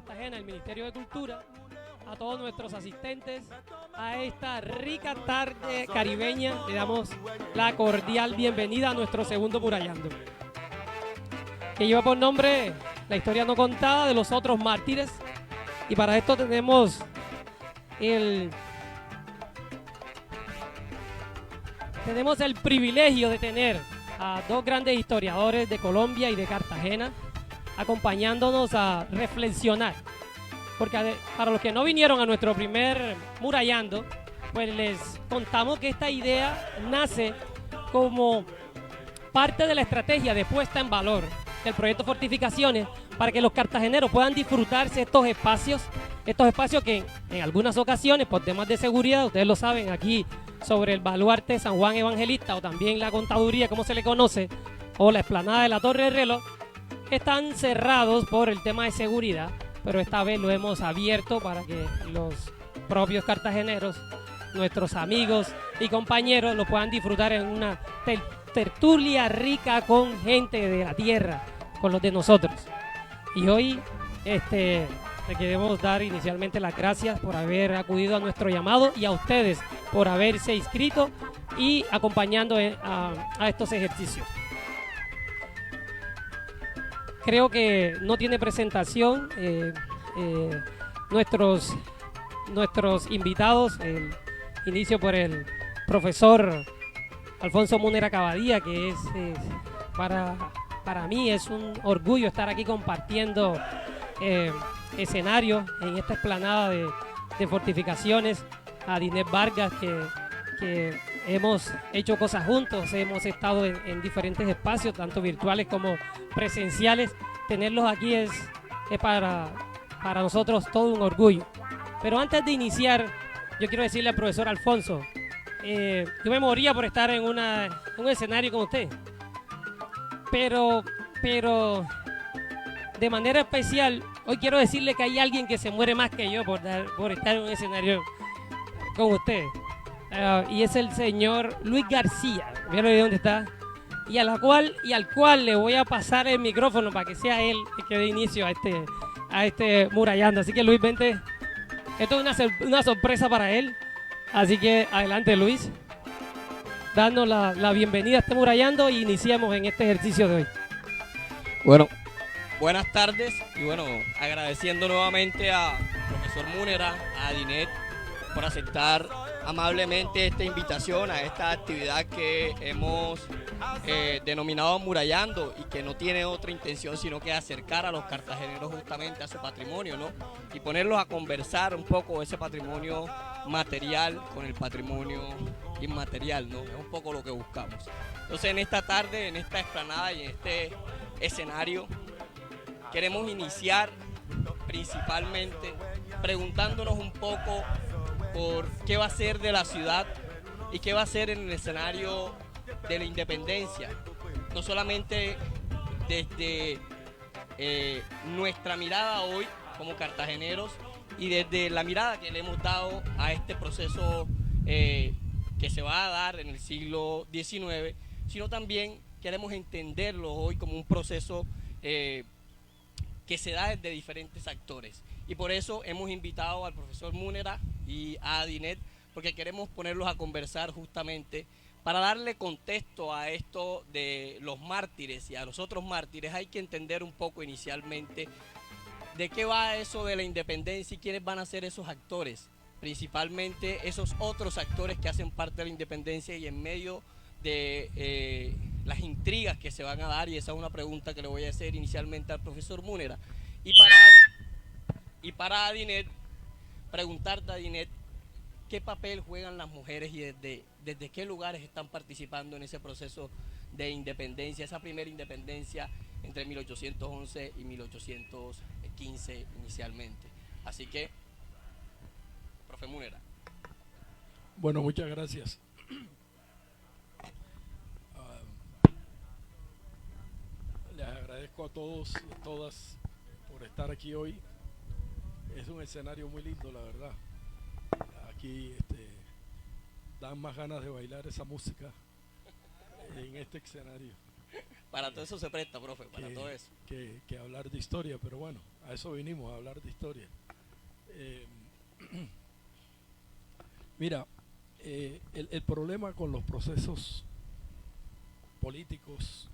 Cartagena, el Ministerio de Cultura, a todos nuestros asistentes a esta rica tarde caribeña. Le damos la cordial bienvenida a nuestro segundo Murallando, que lleva por nombre La historia no contada de los otros mártires. Y para esto tenemos el privilegio de tener a dos grandes historiadores de Colombia y de Cartagena acompañándonos a reflexionar. Porque para los que no vinieron a nuestro primer Murallando, pues les contamos que esta idea nace como parte de la estrategia de puesta en valor del proyecto Fortificaciones para que los cartageneros puedan disfrutarse estos espacios que en algunas ocasiones, por temas de seguridad, ustedes lo saben, aquí sobre el baluarte San Juan Evangelista o también la contaduría, como se le conoce, o la explanada de la Torre del Reloj, están cerrados por el tema de seguridad, pero esta vez lo hemos abierto para que los propios cartageneros, nuestros amigos y compañeros, lo puedan disfrutar en una tertulia rica con gente de la tierra, con los de nosotros. Y hoy le queremos dar inicialmente las gracias por haber acudido a nuestro llamado y a ustedes por haberse inscrito y acompañando a estos ejercicios. Creo que no tiene presentación nuestros invitados. Inicio por el profesor Alfonso Múnera Cavadía, que es para mí es un orgullo estar aquí compartiendo escenario en esta explanada de Fortificaciones. A Dinet Vargas, que hemos hecho cosas juntos, hemos estado en diferentes espacios, tanto virtuales como presenciales. Tenerlos aquí es para nosotros todo un orgullo. Pero antes de iniciar, yo quiero decirle al profesor Alfonso, yo me moría por estar en un escenario con usted, pero de manera especial hoy quiero decirle que hay alguien que se muere más que yo por estar en un escenario con usted, y es el señor Luis García. ¿Vieron de dónde está? Y al cual le voy a pasar el micrófono para que sea él el que dé inicio a este Murallando. Así que Luis, vente. Esto es una sorpresa para él. Así que adelante, Luis. Danos la bienvenida a este Murallando y iniciemos en este ejercicio de hoy. Bueno, buenas tardes y bueno, agradeciendo nuevamente a profesor Múnera, a Dinet, por aceptar amablemente esta invitación a esta actividad que hemos denominado Murallando y que no tiene otra intención sino que acercar a los cartageneros justamente a su patrimonio, ¿no? Y ponerlos a conversar un poco ese patrimonio material con el patrimonio inmaterial, ¿no? Es un poco lo que buscamos. Entonces en esta tarde, en esta explanada y en este escenario, queremos iniciar principalmente preguntándonos un poco por qué va a ser de la ciudad y qué va a ser en el escenario de la independencia, no solamente desde nuestra mirada hoy como cartageneros y desde la mirada que le hemos dado a este proceso que se va a dar en el siglo XIX, sino también queremos entenderlo hoy como un proceso que se da desde diferentes actores. Y por eso hemos invitado al profesor Múnera y a Dinet, porque queremos ponerlos a conversar justamente para darle contexto a esto de los mártires y a los otros mártires. Hay que entender un poco inicialmente de qué va eso de la independencia y quiénes van a ser esos actores, principalmente esos otros actores que hacen parte de la independencia y en medio de las intrigas que se van a dar, y esa es una pregunta que le voy a hacer inicialmente al profesor Múnera. Y para Adinet, preguntarte a Adinet, ¿qué papel juegan las mujeres y desde qué lugares están participando en ese proceso de independencia, esa primera independencia entre 1811 y 1815 inicialmente? Así que, profe Múnera. Bueno, muchas gracias. Les agradezco a todos y a todas por estar aquí hoy. Es un escenario muy lindo, la verdad. Aquí dan más ganas de bailar esa música en este escenario. Para todo eso se presta, profe, para todo eso. Que hablar de historia, pero bueno, a eso vinimos, a hablar de historia. Mira, el problema con los procesos políticos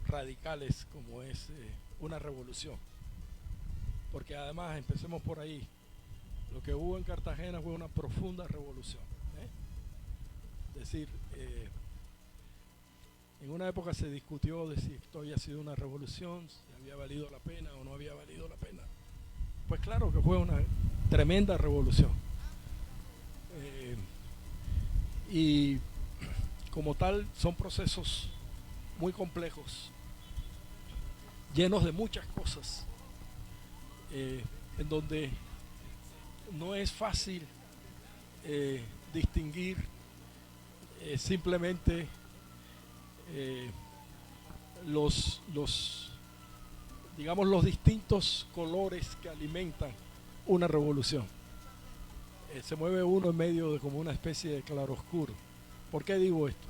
radicales como es una revolución, porque además, empecemos por ahí, lo que hubo en Cartagena fue una profunda revolución, Es decir, en una época se discutió de si esto había sido una revolución, si había valido la pena o no había valido la pena. Pues claro que fue una tremenda revolución. Y como tal son procesos muy complejos, llenos de muchas cosas, en donde no es fácil distinguir simplemente digamos, los distintos colores que alimentan una revolución. Se mueve uno en medio de como una especie de claroscuro. ¿Por qué digo esto?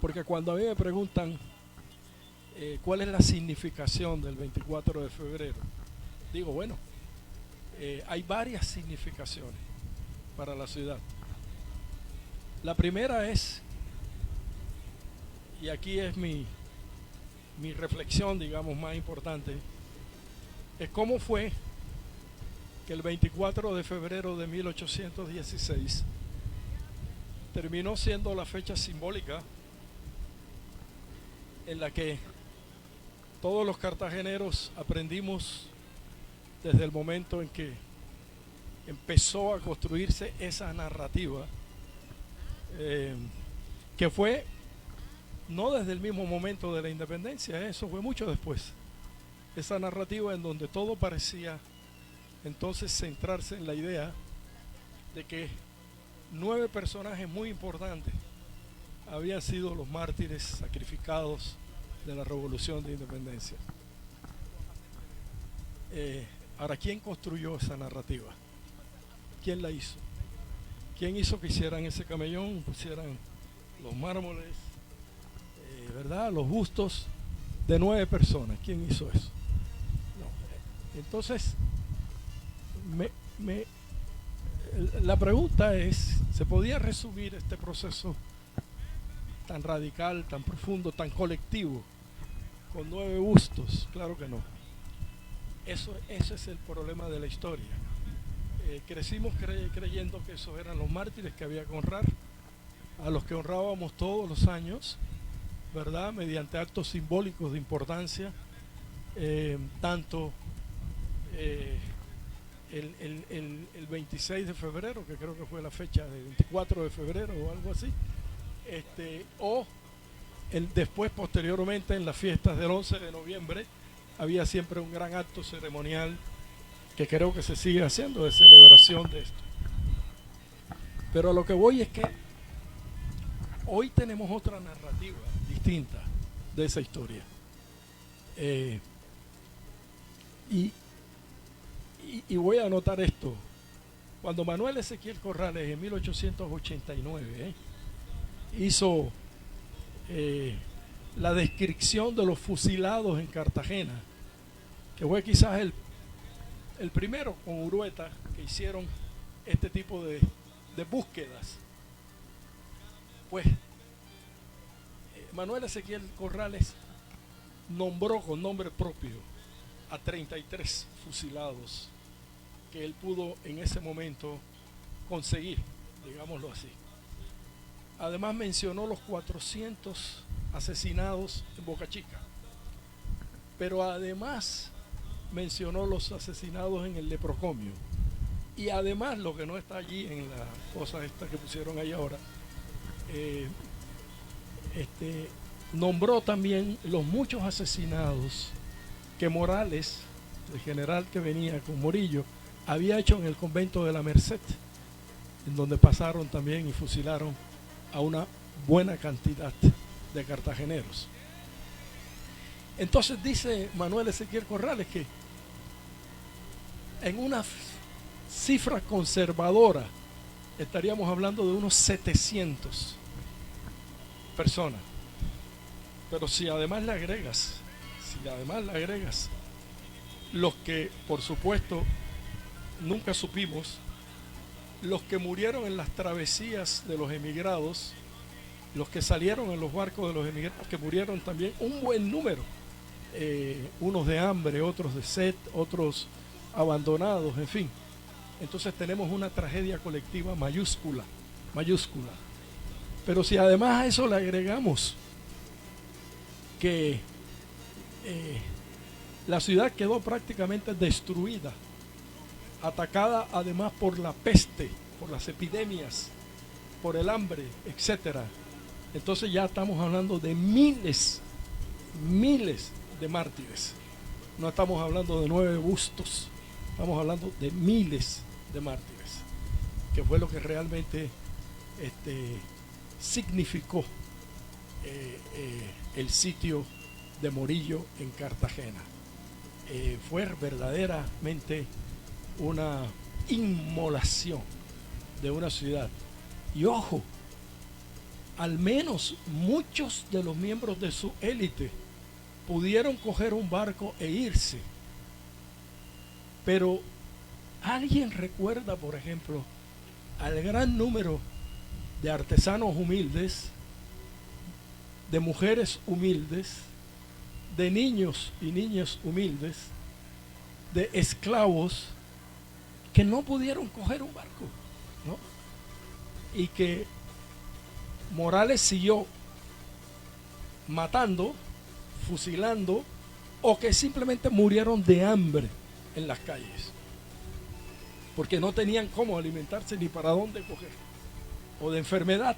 Porque cuando a mí me preguntan cuál es la significación del 24 de febrero, digo, bueno, hay varias significaciones para la ciudad. La primera es, y aquí es mi reflexión, digamos, más importante, es cómo fue que el 24 de febrero de 1816 terminó siendo la fecha simbólica en la que todos los cartageneros aprendimos desde el momento en que empezó a construirse esa narrativa, que fue no desde el mismo momento de la independencia, eso fue mucho después. Esa narrativa en donde todo parecía entonces centrarse en la idea de que 9 personajes muy importantes habían sido los mártires sacrificados de la Revolución de Independencia. Ahora, ¿quién construyó esa narrativa? ¿Quién la hizo? ¿Quién hizo que hicieran ese camellón, pusieran los mármoles, ¿verdad? Los bustos de 9 personas? ¿Quién hizo eso? No. Entonces, la pregunta es, ¿se podía resumir este proceso tan radical, tan profundo, tan colectivo, con 9 bustos? Claro que no. Ese es el problema de la historia. Crecimos creyendo que esos eran los mártires que había que honrar, a los que honrábamos todos los años, ¿verdad? Mediante actos simbólicos de importancia, tanto el 26 de febrero, que creo que fue la fecha del 24 de febrero o algo así, o después, posteriormente, en las fiestas del 11 de noviembre, había siempre un gran acto ceremonial que creo que se sigue haciendo de celebración de esto. Pero a lo que voy es que hoy tenemos otra narrativa distinta de esa historia. Y voy a anotar esto. Cuando Manuel Ezequiel Corrales en 1889 hizo la descripción de los fusilados en Cartagena, que fue quizás el primero con Urueta que hicieron este tipo de búsquedas, pues Manuel Ezequiel Corrales nombró con nombre propio a 33 fusilados que él pudo en ese momento conseguir, digámoslo así. Además mencionó los 400 asesinados en Boca Chica, pero además mencionó los asesinados en el Leprocomio, y además, lo que no está allí en la cosa esta que pusieron ahí ahora, nombró también los muchos asesinados que Morales, el general que venía con Morillo, había hecho en el convento de la Merced, en donde pasaron también y fusilaron a una buena cantidad de cartageneros. Entonces dice Manuel Ezequiel Corrales que en una cifra conservadora estaríamos hablando de unos 700 personas. Pero si además le agregas, los que por supuesto nunca supimos, los que murieron en las travesías de los emigrados, los que salieron en los barcos de los emigrados, que murieron también un buen número, unos de hambre, otros de sed, otros abandonados, en fin. Entonces tenemos una tragedia colectiva mayúscula. Pero si además a eso le agregamos que la ciudad quedó prácticamente destruida, atacada además por la peste, por las epidemias, por el hambre, etcétera. Entonces ya estamos hablando de miles de mártires. No estamos hablando de 9 bustos, estamos hablando de miles de mártires, que fue lo que realmente significó el sitio de Morillo en Cartagena. Fue verdaderamente una inmolación de una ciudad. Y ojo, al menos muchos de los miembros de su élite pudieron coger un barco e irse. Pero ¿alguien recuerda, por ejemplo, al gran número de artesanos humildes, de mujeres humildes, de niños y niñas humildes, de esclavos que no pudieron coger un barco, ¿no? Y que Morales siguió matando, fusilando, o que simplemente murieron de hambre en las calles, porque no tenían cómo alimentarse ni para dónde coger, o de enfermedad,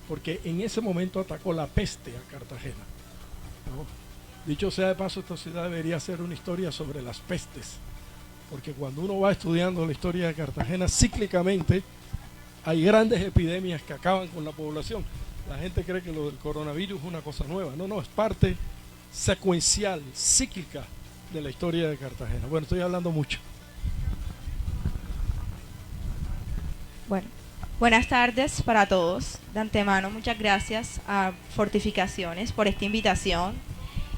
porque en ese momento atacó la peste a Cartagena, ¿no? Dicho sea de paso, esta ciudad debería ser una historia sobre las pestes, porque cuando uno va estudiando la historia de Cartagena, cíclicamente hay grandes epidemias que acaban con la población. La gente cree que lo del coronavirus es una cosa nueva. No, es parte secuencial, cíclica de la historia de Cartagena. Bueno, estoy hablando mucho. Bueno, buenas tardes para todos. De antemano, muchas gracias a Fortificaciones por esta invitación.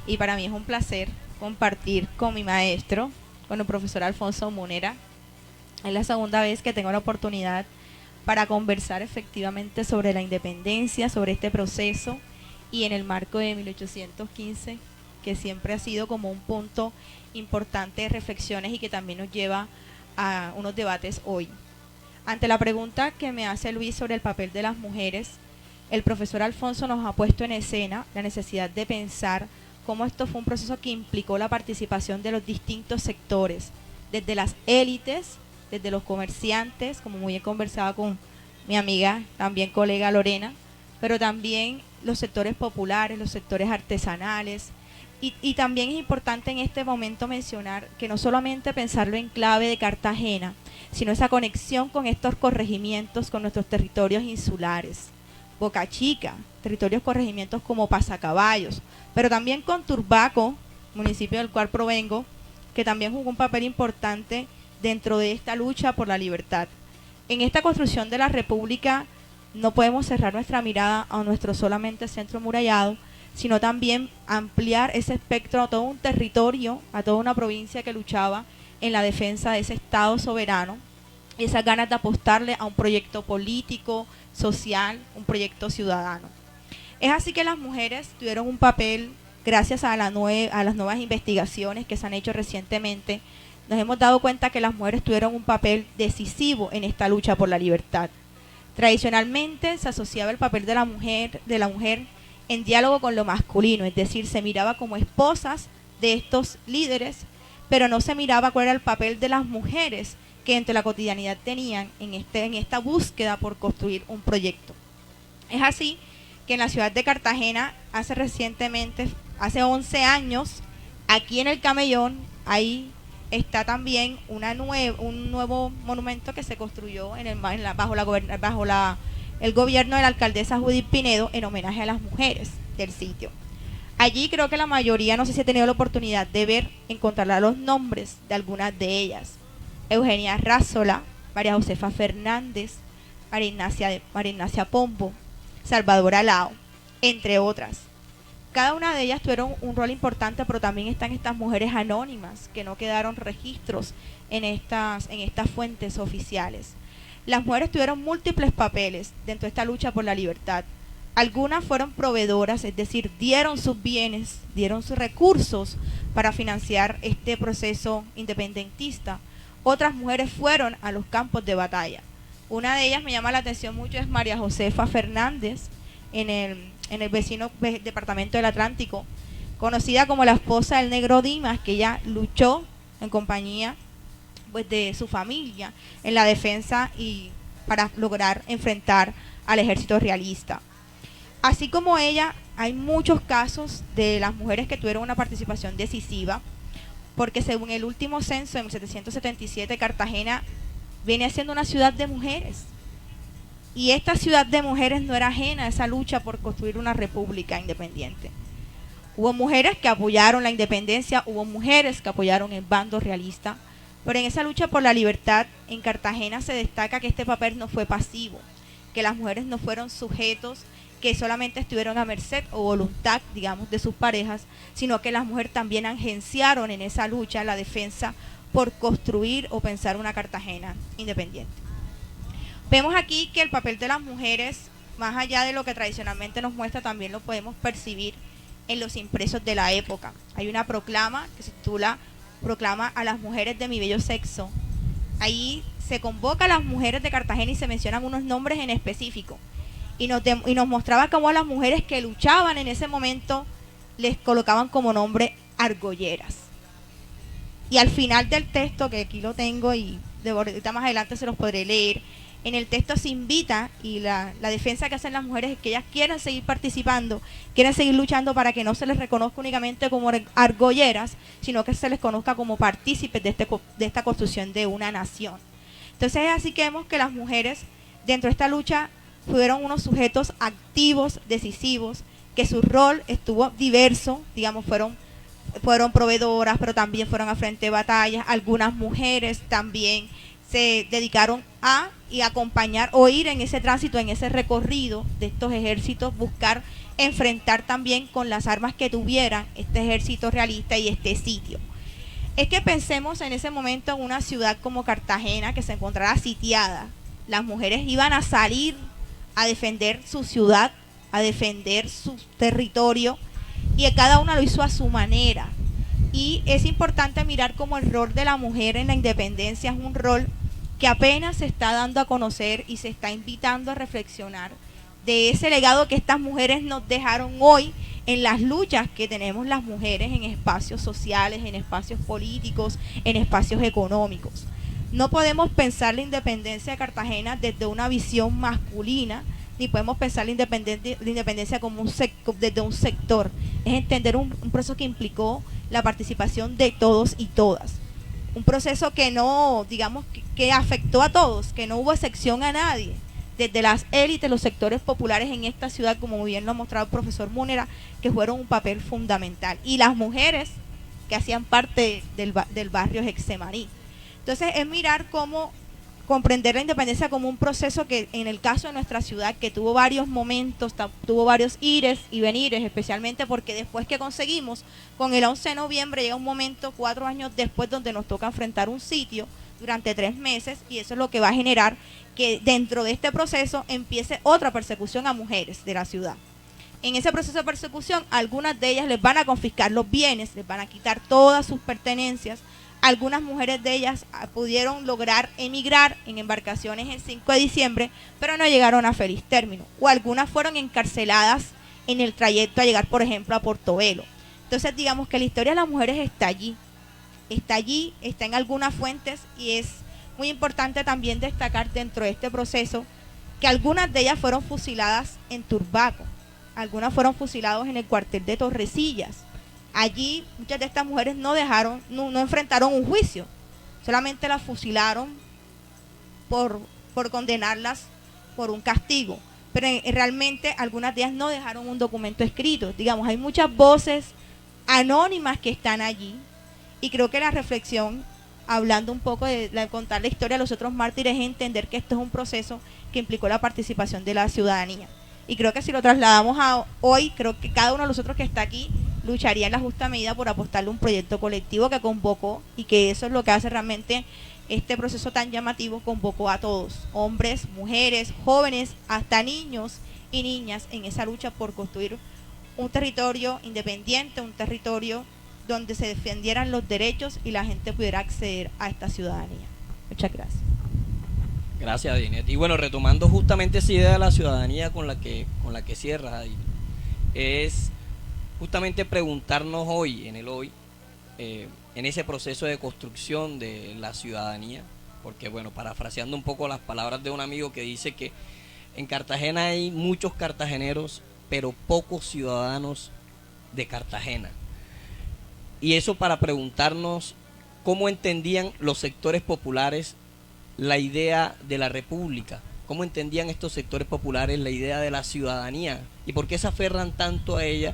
Y para mí es un placer compartir con mi maestro, con el profesor Alfonso Múnera. Es la segunda vez que tengo la oportunidad para conversar efectivamente sobre la independencia, sobre este proceso y en el marco de 1815, que siempre ha sido como un punto importante de reflexiones y que también nos lleva a unos debates hoy. Ante la pregunta que me hace Luis sobre el papel de las mujeres, el profesor Alfonso nos ha puesto en escena la necesidad de pensar cómo esto fue un proceso que implicó la participación de los distintos sectores, desde las élites, desde los comerciantes, como muy he conversado con mi amiga, también colega Lorena, pero también los sectores populares, los sectores artesanales, y también es importante en este momento mencionar que no solamente pensarlo en clave de Cartagena, sino esa conexión con estos corregimientos, con nuestros territorios insulares, Boca Chica, territorios corregimientos como Pasacaballos, pero también con Turbaco, municipio del cual provengo, que también jugó un papel importante dentro de esta lucha por la libertad. En esta construcción de la República no podemos cerrar nuestra mirada a nuestro solamente centro murallado, sino también ampliar ese espectro a todo un territorio, a toda una provincia que luchaba en la defensa de ese Estado soberano, y esas ganas de apostarle a un proyecto político, social, un proyecto ciudadano. Es así que las mujeres tuvieron un papel, gracias a las nuevas investigaciones que se han hecho recientemente. Nos hemos dado cuenta que las mujeres tuvieron un papel decisivo en esta lucha por la libertad. Tradicionalmente se asociaba el papel de la mujer en diálogo con lo masculino, es decir, se miraba como esposas de estos líderes, pero no se miraba cuál era el papel de las mujeres que entre la cotidianidad tenían en esta búsqueda por construir un proyecto. Es así que en la ciudad de Cartagena, hace 11 años, aquí en el Camellón, ahí está también un nuevo monumento que se construyó bajo el gobierno de la alcaldesa Judith Pinedo en homenaje a las mujeres del sitio. Allí creo que la mayoría, no sé si he tenido la oportunidad de encontrar los nombres de algunas de ellas. Eugenia Rázola, María Josefa Fernández, María Ignacia Pombo, Salvador Alao, entre otras. Cada una de ellas tuvieron un rol importante, pero también están estas mujeres anónimas que no quedaron registros en estas fuentes oficiales. Las mujeres tuvieron múltiples papeles dentro de esta lucha por la libertad. Algunas fueron proveedoras, es decir, dieron sus bienes, dieron sus recursos para financiar este proceso independentista. Otras mujeres fueron a los campos de batalla. Una de ellas me llama la atención mucho, es María Josefa Fernández, en el vecino departamento del Atlántico, conocida como la esposa del negro Dimas, que ella luchó en compañía pues de su familia en la defensa y para lograr enfrentar al ejército realista. Así como ella, hay muchos casos de las mujeres que tuvieron una participación decisiva, porque según el último censo en 1777, Cartagena viene siendo una ciudad de mujeres. Y esta ciudad de mujeres no era ajena a esa lucha por construir una república independiente. Hubo mujeres que apoyaron la independencia, hubo mujeres que apoyaron el bando realista, pero en esa lucha por la libertad en Cartagena se destaca que este papel no fue pasivo, que las mujeres no fueron sujetos que solamente estuvieron a merced o voluntad, digamos, de sus parejas, sino que las mujeres también agenciaron en esa lucha la defensa por construir o pensar una Cartagena independiente. Vemos aquí que el papel de las mujeres, más allá de lo que tradicionalmente nos muestra, también lo podemos percibir en los impresos de la época. Hay una proclama que se titula Proclama a las mujeres de mi bello sexo. Ahí se convoca a las mujeres de Cartagena y se mencionan unos nombres en específico. Y nos mostraba cómo a las mujeres que luchaban en ese momento les colocaban como nombre argolleras. Y al final del texto, que aquí lo tengo y de ahorita más adelante se los podré leer, en el texto se invita, y la defensa que hacen las mujeres es que ellas quieren seguir participando, quieren seguir luchando para que no se les reconozca únicamente como argolleras, sino que se les conozca como partícipes de esta construcción de una nación. Entonces es así que vemos que las mujeres dentro de esta lucha fueron unos sujetos activos, decisivos, que su rol estuvo diverso, digamos, fueron proveedoras, pero también fueron a frente de batallas. Algunas mujeres también se dedicaron a acompañar o ir en ese tránsito, en ese recorrido de estos ejércitos, buscar enfrentar también con las armas que tuvieran este ejército realista y este sitio. Es que pensemos en ese momento en una ciudad como Cartagena que se encontrara sitiada. Las mujeres iban a salir a defender su ciudad, a defender su territorio, y cada una lo hizo a su manera. Y es importante mirar cómo el rol de la mujer en la independencia es un rol que apenas se está dando a conocer y se está invitando a reflexionar de ese legado que estas mujeres nos dejaron hoy en las luchas que tenemos las mujeres en espacios sociales, en espacios políticos, en espacios económicos. No podemos pensar la independencia de Cartagena desde una visión masculina, ni podemos pensar la independencia como desde un sector. Es entender un proceso que implicó la participación de todos y todas. Un proceso que no, digamos, que afectó a todos, que no hubo excepción a nadie. Desde las élites, los sectores populares en esta ciudad, como muy bien lo ha mostrado el profesor Múnera, que fueron un papel fundamental. Y las mujeres que hacían parte del barrio Getsemaní. Entonces es mirar cómo comprender la independencia como un proceso que en el caso de nuestra ciudad, que tuvo varios momentos, tuvo varios ires y venires, especialmente porque después que conseguimos, con el 11 de noviembre llega un momento 4 años después donde nos toca enfrentar un sitio durante 3 meses, y eso es lo que va a generar que dentro de este proceso empiece otra persecución a mujeres de la ciudad. En ese proceso de persecución, algunas de ellas les van a confiscar los bienes, les van a quitar todas sus pertenencias. Algunas mujeres de ellas pudieron lograr emigrar en embarcaciones el 5 de diciembre, pero no llegaron a feliz término. O algunas fueron encarceladas en el trayecto a llegar, por ejemplo, a Portobelo. Entonces, digamos que la historia de las mujeres está allí, está en algunas fuentes, y es muy importante también destacar dentro de este proceso que algunas de ellas fueron fusiladas en Turbaco, algunas fueron fusiladas en el cuartel de Torrecillas. Allí muchas de estas mujeres no enfrentaron un juicio, solamente las fusilaron por condenarlas por un castigo, pero realmente algunas de ellas no dejaron un documento escrito. Digamos, hay muchas voces anónimas que están allí, y creo que la reflexión, hablando un poco de contar la historia de los otros mártires, es entender que esto es un proceso que implicó la participación de la ciudadanía, Y creo que si lo trasladamos a hoy, creo que cada uno de nosotros que está aquí lucharía en la justa medida por apostarle a un proyecto colectivo que convocó, y que eso es lo que hace realmente este proceso tan llamativo, convocó a todos, hombres, mujeres, jóvenes, hasta niños y niñas, en esa lucha por construir un territorio independiente, un territorio donde se defendieran los derechos y la gente pudiera acceder a esta ciudadanía. Muchas gracias. Gracias, Dinet. Y bueno, retomando justamente esa idea de la ciudadanía con la que cierras, Adi, es justamente preguntarnos hoy, en ese proceso de construcción de la ciudadanía, porque bueno, parafraseando un poco las palabras de un amigo que dice que en Cartagena hay muchos cartageneros, pero pocos ciudadanos de Cartagena. Y eso para preguntarnos cómo entendían los sectores populares la idea de la república, cómo entendían estos sectores populares la idea de la ciudadanía y por qué se aferran tanto a ella,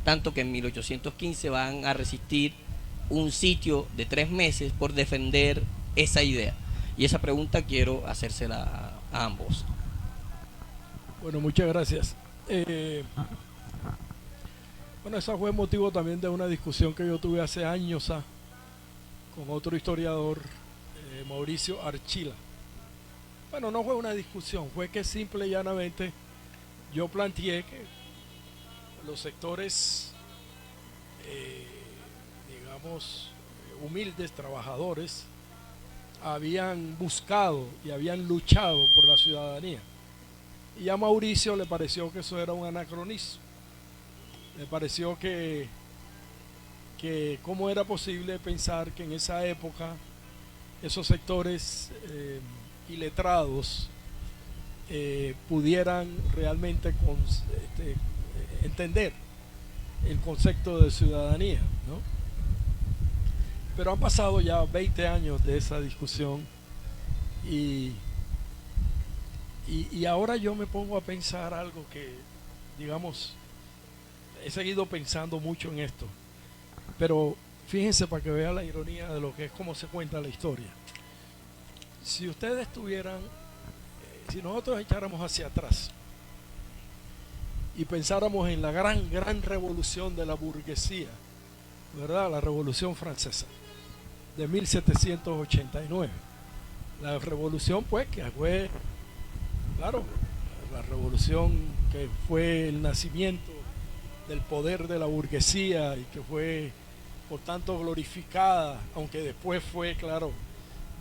tanto que en 1815 van a resistir un sitio de 3 meses por defender esa idea. Y esa pregunta quiero hacérsela a ambos. Bueno, muchas gracias. Bueno, ese fue motivo también de una discusión que yo tuve hace años con otro historiador, Mauricio Archila. Bueno, no fue una discusión, fue que simple y llanamente yo planteé que los sectores, digamos, humildes, trabajadores, habían buscado y habían luchado por la ciudadanía. Y a Mauricio le pareció que eso era un anacronismo. Le pareció que cómo era posible pensar que en esa época esos sectores iletrados pudieran realmente entender el concepto de ciudadanía, ¿no? Pero han pasado ya 20 años de esa discusión y ahora yo me pongo a pensar algo que, digamos, he seguido pensando mucho en esto, pero fíjense para que vean la ironía de lo que es cómo se cuenta la historia. Si ustedes tuvieran, si nosotros echáramos hacia atrás y pensáramos en la gran revolución de la burguesía, ¿verdad? La Revolución Francesa de 1789. La revolución, pues, que fue, claro, la revolución que fue el nacimiento del poder de la burguesía y que fue, por tanto, glorificada, aunque después fue, claro,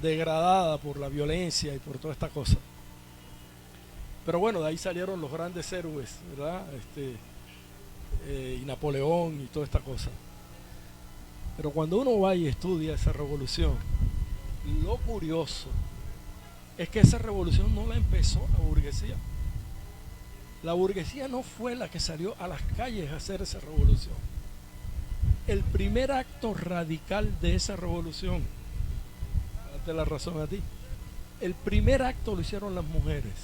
degradada por la violencia y por toda esta cosa. Pero bueno, de ahí salieron los grandes héroes, ¿verdad? Y Napoleón y toda esta cosa. Pero cuando uno va y estudia esa revolución, lo curioso es que esa revolución no la empezó la burguesía. La burguesía no fue la que salió a las calles a hacer esa revolución. El primer acto radical de esa revolución, date la razón a ti, el primer acto lo hicieron las mujeres,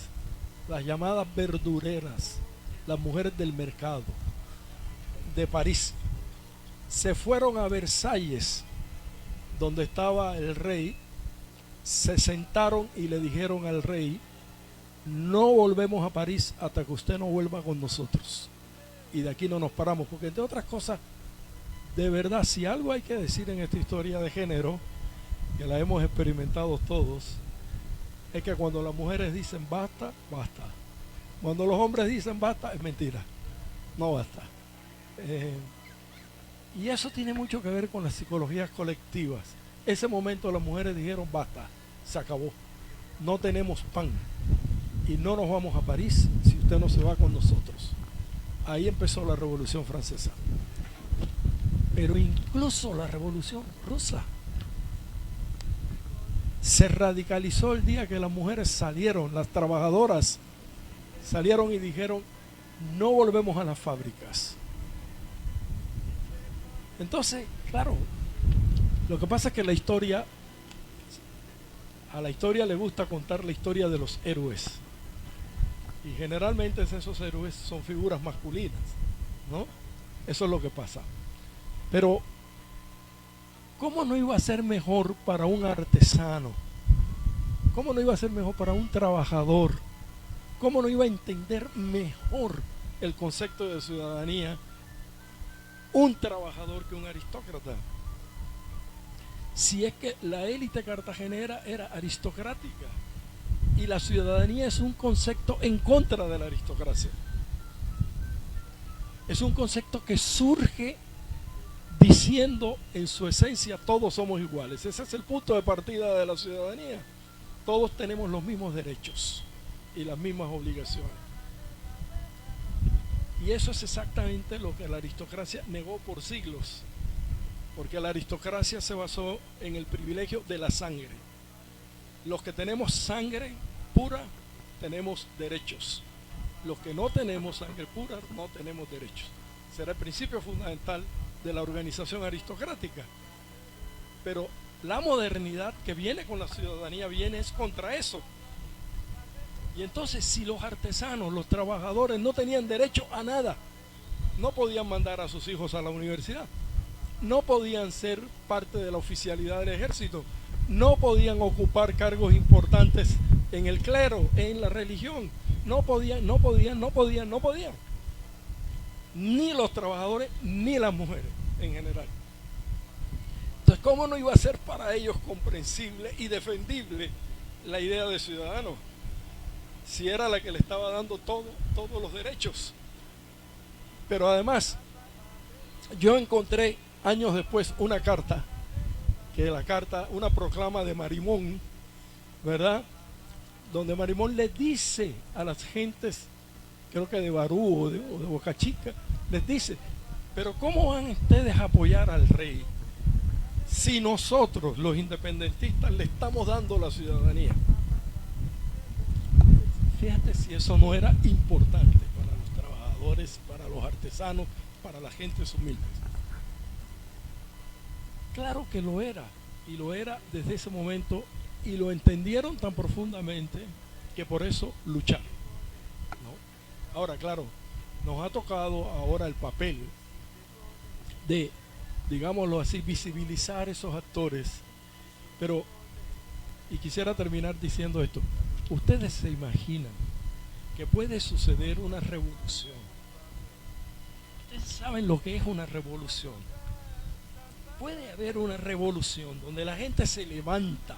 las llamadas verdureras, las mujeres del mercado de París. Se fueron a Versalles, donde estaba el rey, se sentaron y le dijeron al rey: no volvemos a París hasta que usted no vuelva con nosotros. Y de aquí no nos paramos, porque entre otras cosas, de verdad, si algo hay que decir en esta historia de género, que la hemos experimentado todos, es que cuando las mujeres dicen basta, basta. Cuando los hombres dicen basta, es mentira, no basta. Y eso tiene mucho que ver con las psicologías colectivas. Ese momento las mujeres dijeron basta, se acabó, no tenemos pan y no nos vamos a París si usted no se va con nosotros. Ahí empezó la Revolución Francesa. Pero incluso la Revolución Rusa se radicalizó el día que las mujeres salieron, las trabajadoras salieron y dijeron: no volvemos a las fábricas. Entonces, claro, lo que pasa es que a la historia le gusta contar la historia de los héroes. Y generalmente esos héroes son figuras masculinas, ¿no? Eso es lo que pasa. Pero, ¿cómo no iba a ser mejor para un artesano? ¿Cómo no iba a ser mejor para un trabajador ¿cómo no iba a entender mejor el concepto de ciudadanía un trabajador que un aristócrata? Si es que la élite cartagenera era aristocrática y la ciudadanía es un concepto en contra de la aristocracia. Es un concepto que surge diciendo en su esencia todos somos iguales. Ese es el punto de partida de la ciudadanía. Todos tenemos los mismos derechos y las mismas obligaciones. Y eso es exactamente lo que la aristocracia negó por siglos, porque la aristocracia se basó en el privilegio de la sangre. Los que tenemos sangre pura tenemos derechos. Los que no tenemos sangre pura no tenemos derechos. Será el principio fundamental de la organización aristocrática. Pero la modernidad que viene con la ciudadanía viene es contra eso. Y entonces, si los artesanos, los trabajadores no tenían derecho a nada, no podían mandar a sus hijos a la universidad, no podían ser parte de la oficialidad del ejército, no podían ocupar cargos importantes en el clero, en la religión, no podían. Ni los trabajadores ni las mujeres en general. Entonces, ¿cómo no iba a ser para ellos comprensible y defendible la idea de ciudadano? Si era la que le estaba dando todos los derechos. Pero además, yo encontré años después una carta, una proclama de Marimón, ¿verdad? Donde Marimón le dice a las gentes, creo que de Barú o de Boca Chica, les dice, pero ¿cómo van ustedes a apoyar al rey si nosotros, los independentistas, le estamos dando la ciudadanía? Fíjate si eso no era importante para los trabajadores, para los artesanos, para las gentes humildes. Claro que lo era, y lo era desde ese momento, y lo entendieron tan profundamente que por eso lucharon, ¿no? Ahora, claro, nos ha tocado ahora el papel de, digámoslo así, visibilizar esos actores, pero, y quisiera terminar diciendo esto, ustedes se imaginan que puede suceder una revolución. Ustedes saben lo que es una revolución. Puede haber una revolución donde la gente se levanta,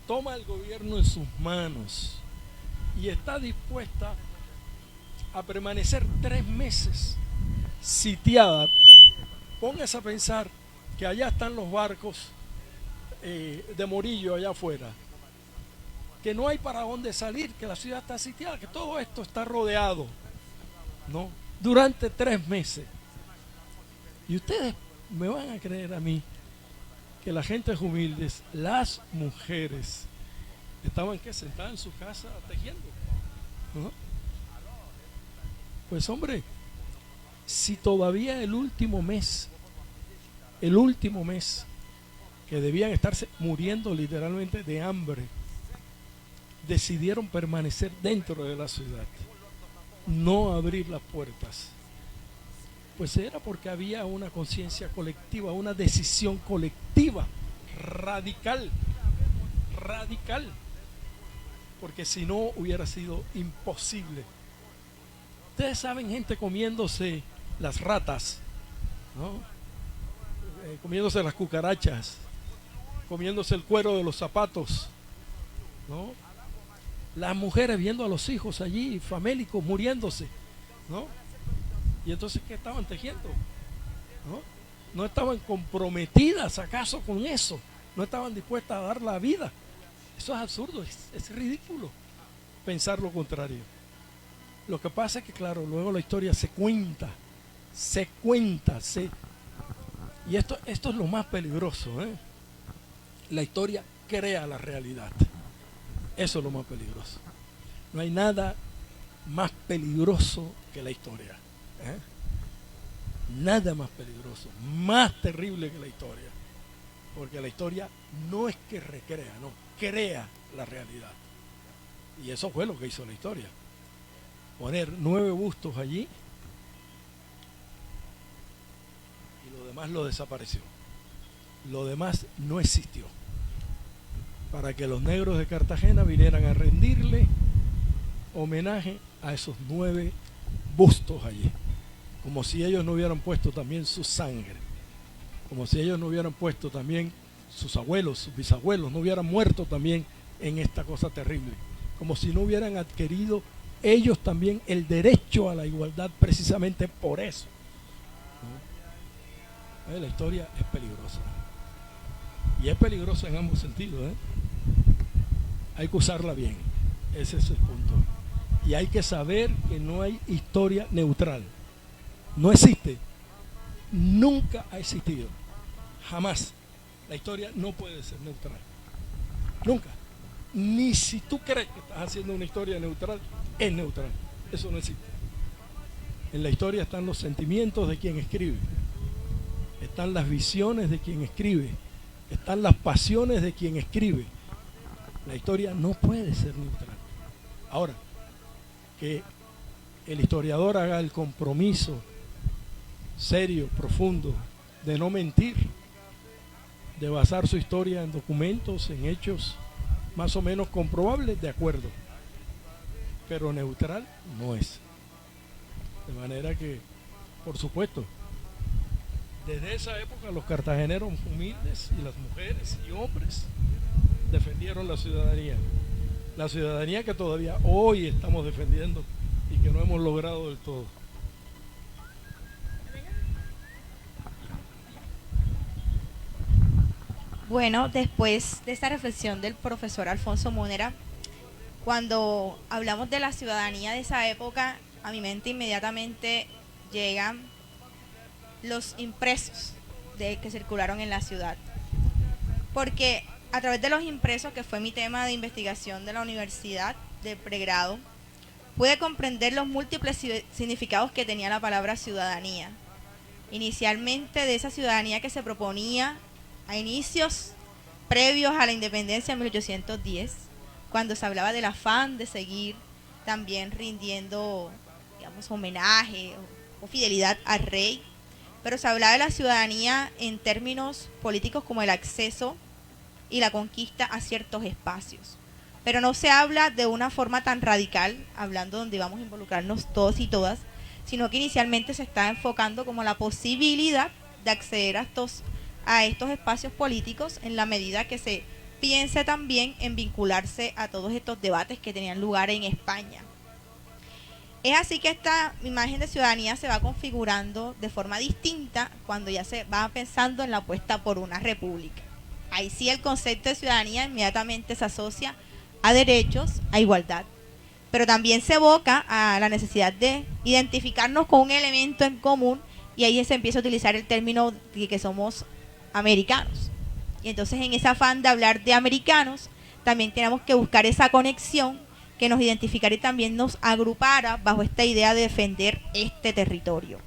toma el gobierno en sus manos y está dispuesta a permanecer 3 meses sitiada. Póngase a pensar que allá están los barcos de Morillo allá afuera, que no hay para dónde salir, que la ciudad está sitiada, que todo esto está rodeado, ¿no? Durante 3 meses. Y ustedes me van a creer a mí que las gentes humildes, las mujeres, estaban sentadas en su casa tejiendo, ¿no? Pues hombre, si todavía el último mes que debían estarse muriendo literalmente de hambre, decidieron permanecer dentro de la ciudad, no abrir las puertas, pues era porque había una conciencia colectiva, una decisión colectiva radical, porque si no hubiera sido imposible. Ustedes saben, gente comiéndose las ratas, ¿no? Comiéndose las cucarachas, comiéndose el cuero de los zapatos, ¿no? Las mujeres viendo a los hijos allí famélicos muriéndose, ¿no? Y entonces, ¿qué estaban tejiendo? ¿No estaban comprometidas acaso con eso? ¿No estaban dispuestas a dar la vida? Eso es absurdo, es ridículo pensar lo contrario. Lo que pasa es que, claro, luego la historia se cuenta. Y esto es lo más peligroso, ¿eh? La historia crea la realidad. Eso es lo más peligroso. No hay nada más peligroso que la historia, ¿eh? Nada más peligroso, más terrible que la historia. Porque la historia no es que recrea, no, crea la realidad. Y eso fue lo que hizo la historia. Poner 9 bustos allí y lo demás lo desapareció. Lo demás no existió. Para que los negros de Cartagena vinieran a rendirle homenaje a esos 9 bustos allí, como si ellos no hubieran puesto también su sangre, como si ellos no hubieran puesto también sus abuelos, sus bisabuelos, no hubieran muerto también en esta cosa terrible, como si no hubieran adquirido ellos también el derecho a la igualdad precisamente por eso. ¿No? La historia es peligrosa, y es peligrosa en ambos sentidos, ¿eh? Hay que usarla bien, ese es el punto. Y hay que saber que no hay historia neutral. No existe. Nunca ha existido. Jamás. La historia no puede ser neutral. Nunca. Ni si tú crees que estás haciendo una historia neutral, es neutral. Eso no existe. En la historia están los sentimientos de quien escribe. Están las visiones de quien escribe. Están las pasiones de quien escribe. La historia no puede ser neutral. Ahora, que el historiador haga el compromiso serio, profundo, de no mentir, de basar su historia en documentos, en hechos más o menos comprobables, de acuerdo, pero neutral no es. De manera que, por supuesto, desde esa época los cartageneros humildes y las mujeres y hombres defendieron la ciudadanía que todavía hoy estamos defendiendo y que no hemos logrado del todo. Bueno, después de esta reflexión del profesor Alfonso Múnera, cuando hablamos de la ciudadanía de esa época, a mi mente inmediatamente llegan los impresos que circularon en la ciudad. Porque a través de los impresos, que fue mi tema de investigación de la universidad de pregrado, pude comprender los múltiples significados que tenía la palabra ciudadanía. Inicialmente de esa ciudadanía que se proponía a inicios previos a la independencia en 1810, cuando se hablaba del afán de seguir también rindiendo, digamos, homenaje o fidelidad al rey, pero se hablaba de la ciudadanía en términos políticos como el acceso y la conquista a ciertos espacios. Pero no se habla de una forma tan radical, hablando donde vamos a involucrarnos todos y todas, sino que inicialmente se está enfocando como la posibilidad de acceder a estos espacios políticos en la medida que se piense también en vincularse a todos estos debates que tenían lugar en España. Es así que esta imagen de ciudadanía se va configurando de forma distinta cuando ya se va pensando en la apuesta por una república. Ahí sí el concepto de ciudadanía inmediatamente se asocia a derechos, a igualdad, pero también se evoca a la necesidad de identificarnos con un elemento en común, y ahí se empieza a utilizar el término de que somos americanos. Y entonces en ese afán de hablar de americanos, también tenemos que buscar esa conexión que nos identificara y también nos agrupara bajo esta idea de defender este territorio.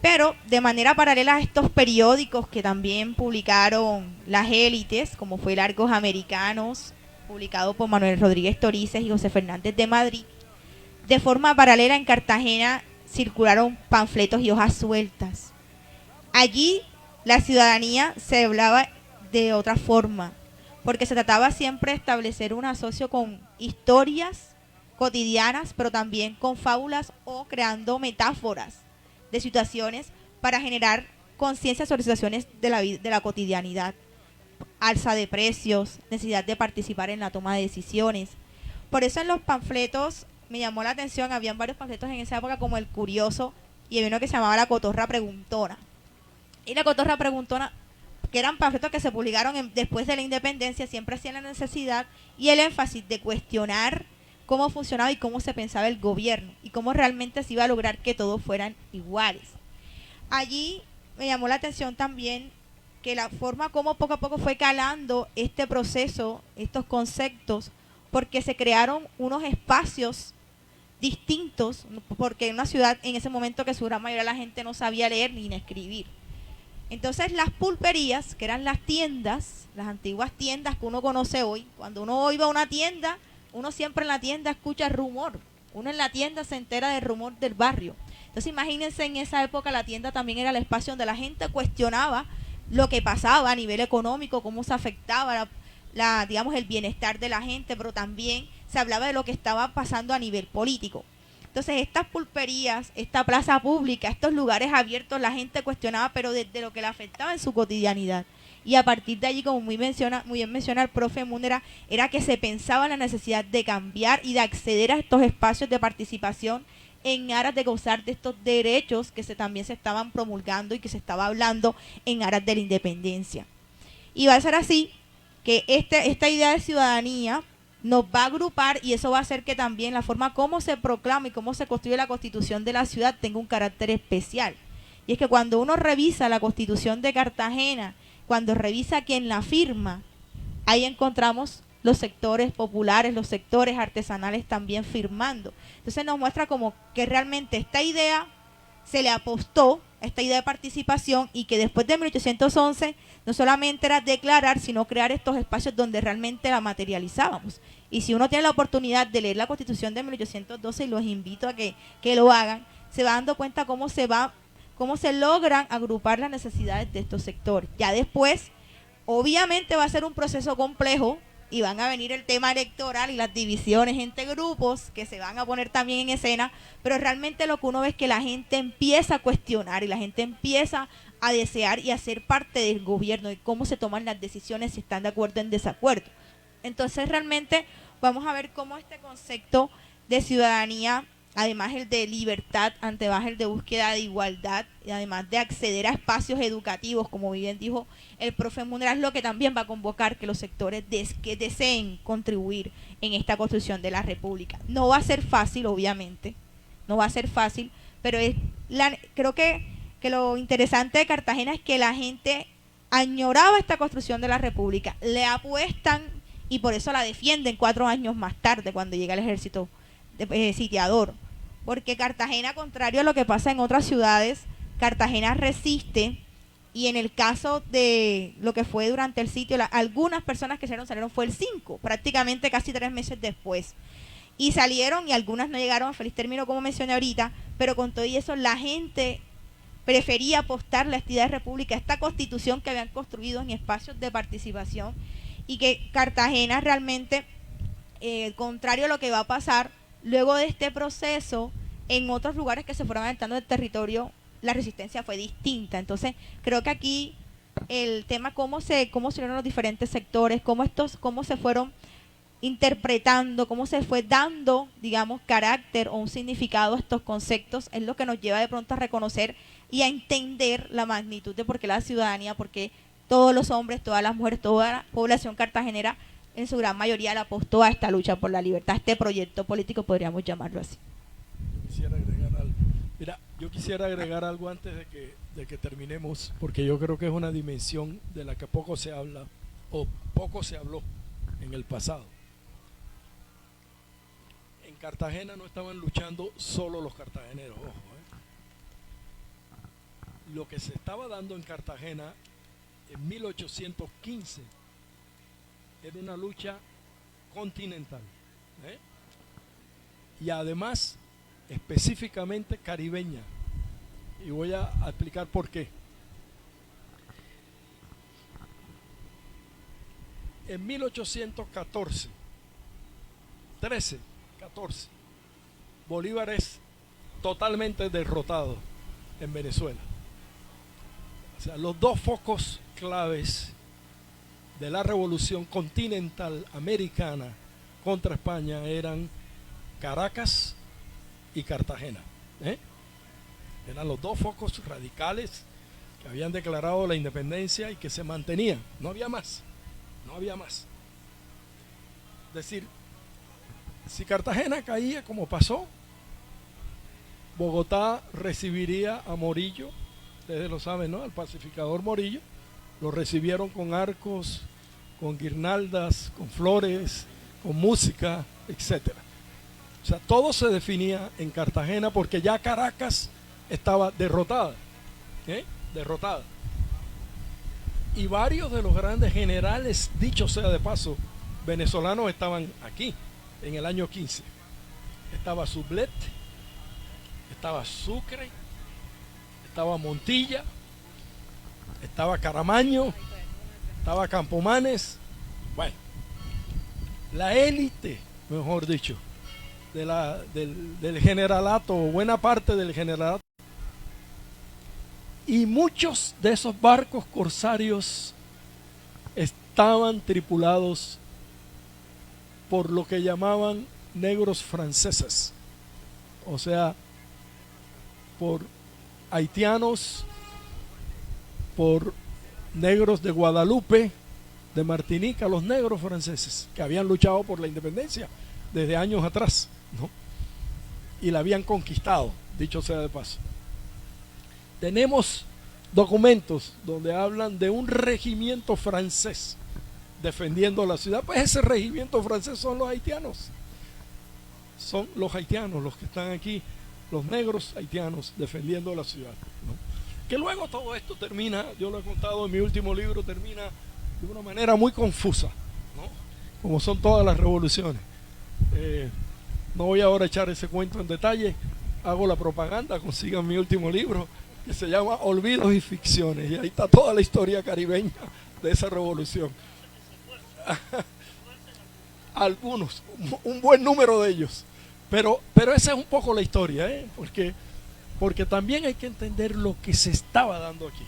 Pero de manera paralela a estos periódicos que también publicaron las élites, como fue Largos Americanos, publicado por Manuel Rodríguez Torices y José Fernández de Madrid, de forma paralela en Cartagena circularon panfletos y hojas sueltas. Allí la ciudadanía se hablaba de otra forma, porque se trataba siempre de establecer un asocio con historias cotidianas, pero también con fábulas o creando metáforas de situaciones para generar conciencia sobre situaciones de la cotidianidad. Alza de precios, necesidad de participar en la toma de decisiones. Por eso en los panfletos me llamó la atención, habían varios panfletos en esa época como El Curioso, y había uno que se llamaba La Cotorra Preguntona. Y La Cotorra Preguntona, que eran panfletos que se publicaron después de la independencia, siempre hacían la necesidad y el énfasis de cuestionar cómo funcionaba y cómo se pensaba el gobierno y cómo realmente se iba a lograr que todos fueran iguales. Allí me llamó la atención también que la forma como poco a poco fue calando este proceso, estos conceptos, porque se crearon unos espacios distintos, porque en una ciudad en ese momento que su gran mayoría de la gente no sabía leer ni escribir. Entonces las pulperías, que eran las tiendas, las antiguas tiendas que uno conoce hoy, cuando uno hoy va a una tienda, uno siempre en la tienda escucha rumor, uno en la tienda se entera del rumor del barrio. Entonces imagínense, en esa época la tienda también era el espacio donde la gente cuestionaba lo que pasaba a nivel económico, cómo se afectaba digamos, el bienestar de la gente, pero también se hablaba de lo que estaba pasando a nivel político. Entonces estas pulperías, esta plaza pública, estos lugares abiertos, la gente cuestionaba, pero desde lo que le afectaba en su cotidianidad. Y a partir de allí, como muy bien menciona el profe Múnera, era que se pensaba en la necesidad de cambiar y de acceder a estos espacios de participación en aras de gozar de estos derechos que también se estaban promulgando y que se estaba hablando en aras de la independencia. Y va a ser así que esta idea de ciudadanía nos va a agrupar, y eso va a hacer que también la forma como se proclama y cómo se construye la constitución de la ciudad tenga un carácter especial. Y es que cuando uno revisa la constitución de Cartagena, cuando revisa quién la firma, ahí encontramos los sectores populares, los sectores artesanales también firmando. Entonces nos muestra como que realmente esta idea se le apostó, esta idea de participación, y que después de 1811 no solamente era declarar, sino crear estos espacios donde realmente la materializábamos. Y si uno tiene la oportunidad de leer la Constitución de 1812, y los invito a que lo hagan, se va dando cuenta cómo se logran agrupar las necesidades de estos sectores. Ya después, obviamente va a ser un proceso complejo, y van a venir el tema electoral y las divisiones entre grupos que se van a poner también en escena, pero realmente lo que uno ve es que la gente empieza a cuestionar y la gente empieza a desear y a ser parte del gobierno y cómo se toman las decisiones, si están de acuerdo o en desacuerdo. Entonces realmente vamos a ver cómo este concepto de ciudadanía, además el de libertad, además el de búsqueda de igualdad, y además de acceder a espacios educativos, como bien dijo el profe Múnera, es lo que también va a convocar que los sectores que deseen contribuir en esta construcción de la República. No va a ser fácil, obviamente, no va a ser fácil, pero creo que lo interesante de Cartagena es que la gente añoraba esta construcción de la República, le apuestan y por eso la defienden 4 años más tarde cuando llega el ejército sitiador, porque Cartagena, contrario a lo que pasa en otras ciudades, Cartagena resiste, y en el caso de lo que fue durante el sitio, algunas personas que salieron fue el 5, prácticamente casi 3 meses después, y salieron, y algunas no llegaron a feliz término como mencioné ahorita, pero con todo y eso la gente prefería apostarle a esta idea de república, a esta constitución que habían construido en espacios de participación, y que Cartagena realmente, contrario a lo que va a pasar luego de este proceso, en otros lugares que se fueron aventando del territorio, la resistencia fue distinta. Entonces, creo que aquí el tema cómo se unieron los diferentes sectores, cómo se fueron interpretando, cómo se fue dando, digamos, carácter o un significado a estos conceptos, es lo que nos lleva de pronto a reconocer y a entender la magnitud de por qué la ciudadanía, por qué todos los hombres, todas las mujeres, toda la población cartagenera en su gran mayoría le apostó a esta lucha por la libertad, a este proyecto político, podríamos llamarlo así. Yo quisiera agregar algo antes de que terminemos, porque yo creo que es una dimensión de la que poco se habla o poco se habló en el pasado. En Cartagena no estaban luchando solo los cartageneros, ojo, Lo que se estaba dando en Cartagena en 1815 era una lucha continental, y además específicamente caribeña, y voy a explicar por qué. En 1814, 14, Bolívar es totalmente derrotado en Venezuela. O sea, los dos focos claves de la revolución continental americana contra España eran Caracas y Cartagena. Eran los dos focos radicales que habían declarado la independencia y que se mantenían. No había más. Es decir, si Cartagena caía como pasó, Bogotá recibiría a Morillo, ustedes lo saben, ¿no? Al pacificador Morillo, lo recibieron con arcos, con guirnaldas, con flores, con música, etcétera. O sea, todo se definía en Cartagena porque ya Caracas estaba derrotada, derrotada. Y varios de los grandes generales, dicho sea de paso, venezolanos estaban aquí en el año 15. Estaba Sublet, estaba Sucre, estaba Montilla, estaba Caramaño, estaba Campomanes. Bueno, la élite mejor dicho, del generalato, o buena parte del generalato. Y muchos de esos barcos corsarios estaban tripulados por lo que llamaban negros franceses, o sea, por haitianos, por negros de Guadalupe, de Martinica, los negros franceses que habían luchado por la independencia desde años atrás, ¿no? Y la habían conquistado, dicho sea de paso. Tenemos documentos donde hablan de un regimiento francés defendiendo la ciudad. Pues ese regimiento francés son los haitianos. Son los haitianos los que están aquí, los negros haitianos defendiendo la ciudad, ¿no? Que luego todo esto termina, yo lo he contado en mi último libro, termina de una manera muy confusa, ¿no? Como son todas las revoluciones. No voy ahora a echar ese cuento en detalle, hago la propaganda, consigan mi último libro que se llama Olvidos y Ficciones, y ahí está toda la historia caribeña de esa revolución. Algunos, un buen número de ellos, pero esa es un poco la historia, porque también hay que entender lo que se estaba dando aquí.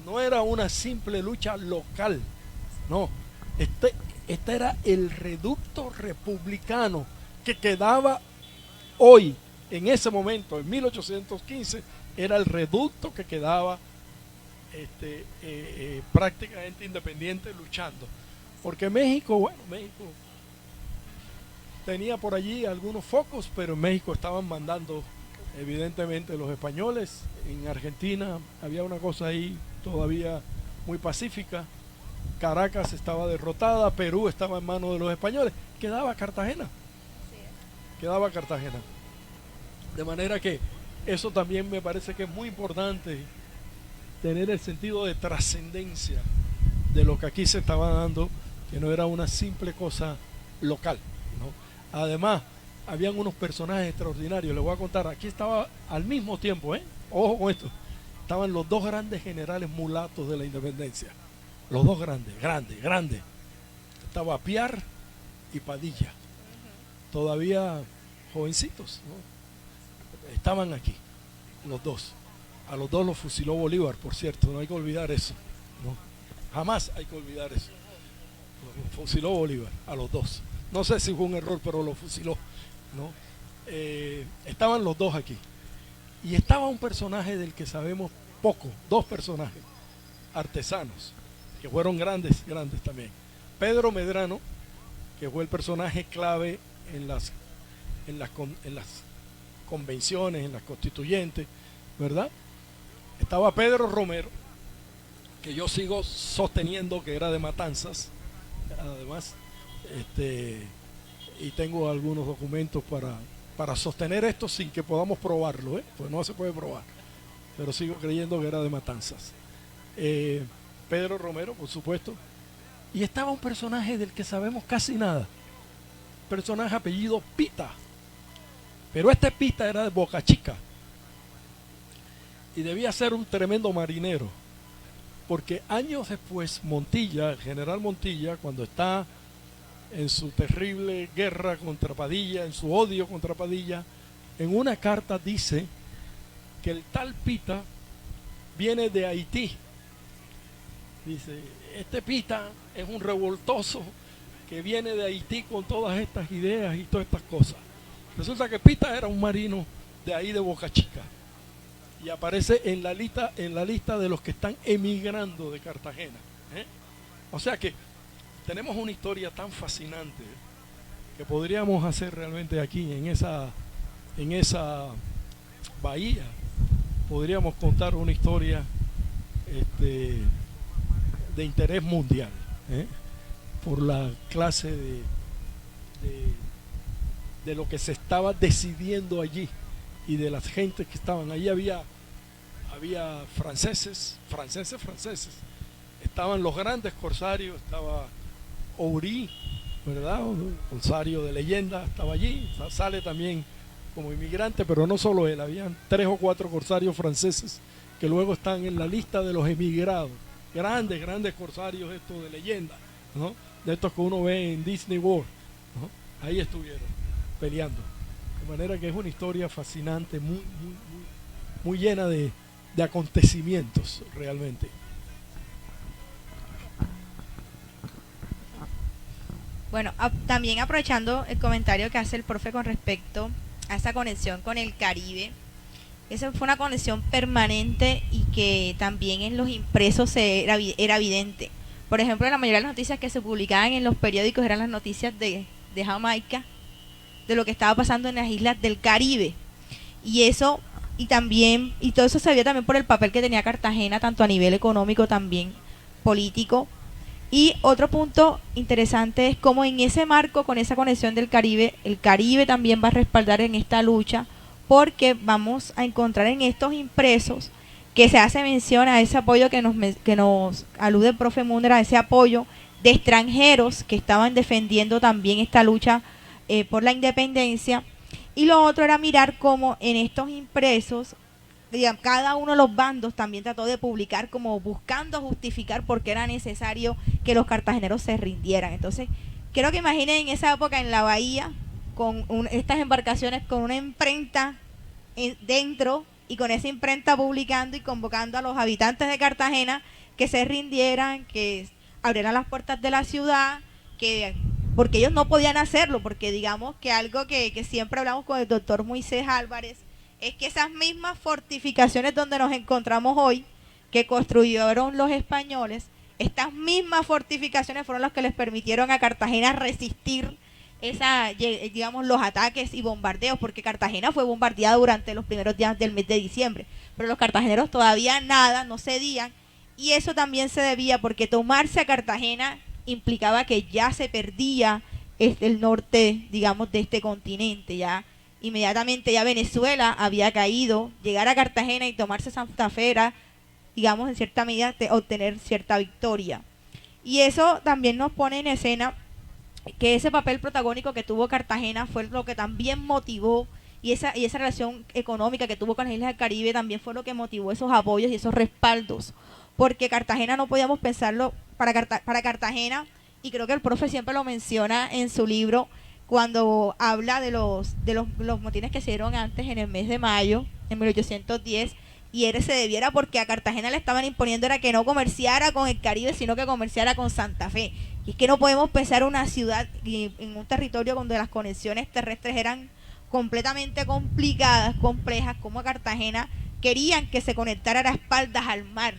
No era una simple lucha local, no, este era el reducto republicano que quedaba hoy, en ese momento, en 1815, era el reducto que quedaba prácticamente independiente luchando. Porque México tenía por allí algunos focos, pero en México estaban mandando evidentemente los españoles. En Argentina había una cosa ahí todavía muy pacífica. Caracas estaba derrotada, Perú estaba en manos de los españoles. Quedaba Cartagena. Quedaba Cartagena. De manera que eso también me parece que es muy importante, tener el sentido de trascendencia de lo que aquí se estaba dando, que no era una simple cosa local, ¿no? Además, habían unos personajes extraordinarios. Les voy a contar, aquí estaba al mismo tiempo, ojo con esto, estaban los dos grandes generales mulatos de la independencia, los dos grandes. Estaba Piar y Padilla, todavía jovencitos, ¿no? Estaban aquí, los dos. A los dos los fusiló Bolívar, por cierto, no hay que olvidar eso, ¿no? Jamás hay que olvidar eso. Los fusiló Bolívar, a los dos. No sé si fue un error, pero lo fusiló, ¿no? Estaban los dos aquí. Y estaba un personaje del que sabemos poco, dos personajes, artesanos, que fueron grandes también. Pedro Medrano, que fue el personaje clave en las convenciones, en las constituyentes, ¿verdad? Estaba Pedro Romero, que yo sigo sosteniendo que era de Matanzas, además, y tengo algunos documentos para sostener esto sin que podamos probarlo, pues no se puede probar, pero sigo creyendo que era de Matanzas. Pedro Romero, por supuesto, y estaba un personaje del que sabemos casi nada, personaje apellido Pita, pero este Pita era de Boca Chica y debía ser un tremendo marinero, porque años después Montilla, el general Montilla, cuando está en su terrible guerra contra Padilla, en su odio contra Padilla, en una carta dice que el tal Pita viene de Haití. Dice, este Pita es un revoltoso que viene de Haití con todas estas ideas y todas estas cosas. Resulta que Pita era un marino de ahí de Boca Chica y aparece en la lista de los que están emigrando de Cartagena. O sea que tenemos una historia tan fascinante que podríamos hacer realmente aquí en esa bahía. Podríamos contar una historia de interés mundial, por la clase de lo que se estaba decidiendo allí y de las gentes que estaban allí. Había franceses, estaban los grandes corsarios, estaba Ouri, ¿verdad? Un corsario de leyenda, estaba allí, sale también como inmigrante, pero no solo él, habían 3 o 4 corsarios franceses que luego están en la lista de los emigrados, grandes corsarios estos de leyenda, ¿no? De estos que uno ve en Disney World, ¿no? Ahí estuvieron peleando. De manera que es una historia fascinante, muy llena de acontecimientos realmente. Bueno, también aprovechando el comentario que hace el profe con respecto a esa conexión con el Caribe, esa fue una conexión permanente y que también en los impresos era evidente. Por ejemplo, la mayoría de las noticias que se publicaban en los periódicos eran las noticias de Jamaica, de lo que estaba pasando en las islas del Caribe. Y eso, y todo eso se veía también por el papel que tenía Cartagena, tanto a nivel económico, también político. Y otro punto interesante es cómo en ese marco, con esa conexión del Caribe, el Caribe también va a respaldar en esta lucha, porque vamos a encontrar en estos impresos que se hace mención a ese apoyo que nos alude el profe Múnera, a ese apoyo de extranjeros que estaban defendiendo también esta lucha por la independencia. Y lo otro era mirar cómo en estos impresos, digamos, cada uno de los bandos también trató de publicar como buscando justificar por qué era necesario que los cartageneros se rindieran. Entonces, quiero que imaginen en esa época en la bahía, con estas embarcaciones con una imprenta dentro, y con esa imprenta publicando y convocando a los habitantes de Cartagena que se rindieran, que abrieran las puertas de la ciudad, porque ellos no podían hacerlo, porque digamos que algo que siempre hablamos con el doctor Moisés Álvarez, es que esas mismas fortificaciones donde nos encontramos hoy, que construyeron los españoles, estas mismas fortificaciones fueron las que les permitieron a Cartagena resistir digamos, los ataques y bombardeos, porque Cartagena fue bombardeada durante los primeros días del mes de diciembre, pero los cartageneros todavía no cedían, y eso también se debía porque tomarse a Cartagena implicaba que ya se perdía el norte, digamos, de este continente. Ya inmediatamente ya Venezuela había caído, llegar a Cartagena y tomarse Santa Fe era, digamos, en cierta medida obtener cierta victoria. Y eso también nos pone en escena que ese papel protagónico que tuvo Cartagena fue lo que también motivó, y esa relación económica que tuvo con las islas del Caribe también fue lo que motivó esos apoyos y esos respaldos, porque Cartagena no podíamos pensarlo para Cartagena, y creo que el profe siempre lo menciona en su libro cuando habla de los motines que se dieron antes en el mes de mayo, en 1810, y se debiera porque a Cartagena le estaban imponiendo era que no comerciara con el Caribe, sino que comerciara con Santa Fe. Y es que no podemos pensar una ciudad en un territorio donde las conexiones terrestres eran completamente complicadas, complejas, como a Cartagena querían que se conectara a espaldas al mar,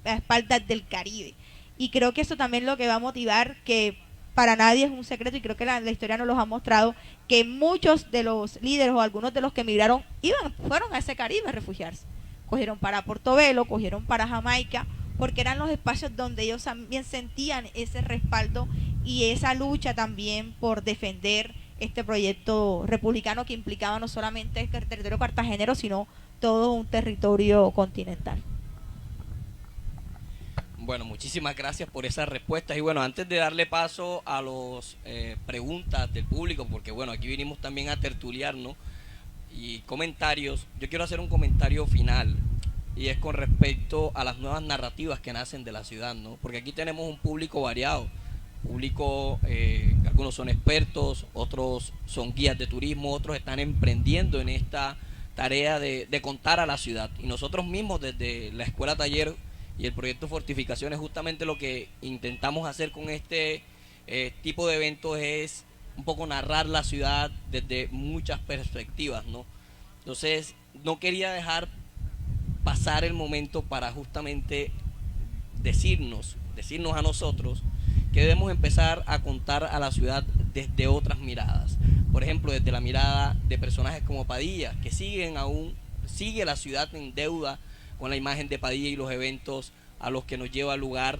a espaldas del Caribe. Y creo que eso también es lo que va a motivar, que para nadie es un secreto, y creo que la historia nos los ha mostrado, que muchos de los líderes o algunos de los que emigraron fueron a ese Caribe a refugiarse. Cogieron para Portobelo, cogieron para Jamaica, porque eran los espacios donde ellos también sentían ese respaldo y esa lucha también por defender este proyecto republicano que implicaba no solamente el territorio cartagenero, sino todo un territorio continental. Bueno, muchísimas gracias por esas respuestas. Y bueno, antes de darle paso a las preguntas del público, porque bueno, aquí vinimos también a tertuliarnos y comentarios, yo quiero hacer un comentario final, y es con respecto a las nuevas narrativas que nacen de la ciudad, ¿no? Porque aquí tenemos un público variado, público, algunos son expertos, otros son guías de turismo, otros están emprendiendo en esta tarea de contar a la ciudad. Y nosotros mismos desde la Escuela Taller y el proyecto Fortificaciones, justamente lo que intentamos hacer con este tipo de eventos es un poco narrar la ciudad desde muchas perspectivas, ¿no? Entonces, no quería dejar pasar el momento para justamente decirnos a nosotros que debemos empezar a contar a la ciudad desde otras miradas. Por ejemplo, desde la mirada de personajes como Padilla, que sigue la ciudad en deuda con la imagen de Padilla y los eventos a los que nos lleva lugar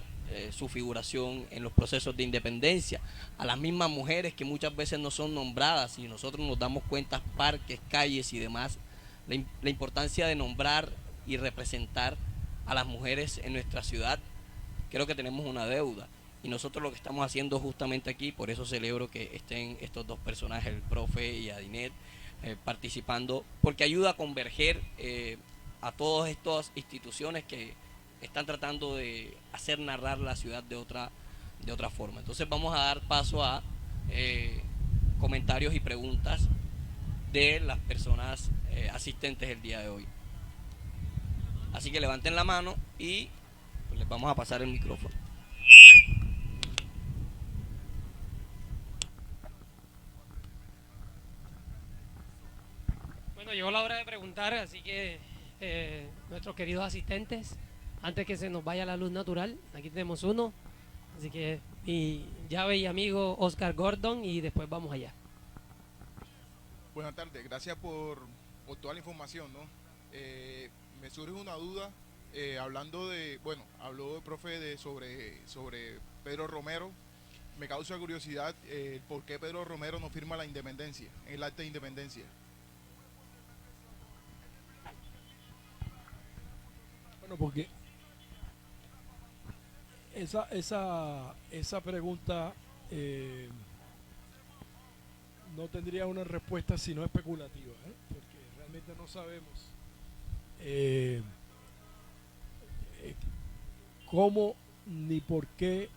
su figuración en los procesos de independencia, a las mismas mujeres que muchas veces no son nombradas, y nosotros nos damos cuenta, parques, calles y demás, la importancia de nombrar y representar a las mujeres en nuestra ciudad. Creo que tenemos una deuda, y nosotros lo que estamos haciendo justamente aquí, por eso celebro que estén estos dos personajes, el profe y Adinet, participando, porque ayuda a converger a todas estas instituciones que están tratando de hacer narrar la ciudad de otra forma. Entonces vamos a dar paso a comentarios y preguntas de las personas asistentes el día de hoy. Así que levanten la mano y pues, les vamos a pasar el micrófono. Bueno, llegó la hora de preguntar, así que nuestros queridos asistentes, antes que se nos vaya la luz natural, aquí tenemos uno, así que mi llave y amigo Oscar Gordon, y después vamos allá. Buenas tardes, gracias por toda la información, ¿no? Me surge una duda, hablando de, bueno, habló el profe sobre Pedro Romero. Me causa curiosidad por qué Pedro Romero no firma la independencia, el acta de independencia. Bueno, porque esa pregunta no tendría una respuesta sino especulativa, porque realmente no sabemos cómo ni por qué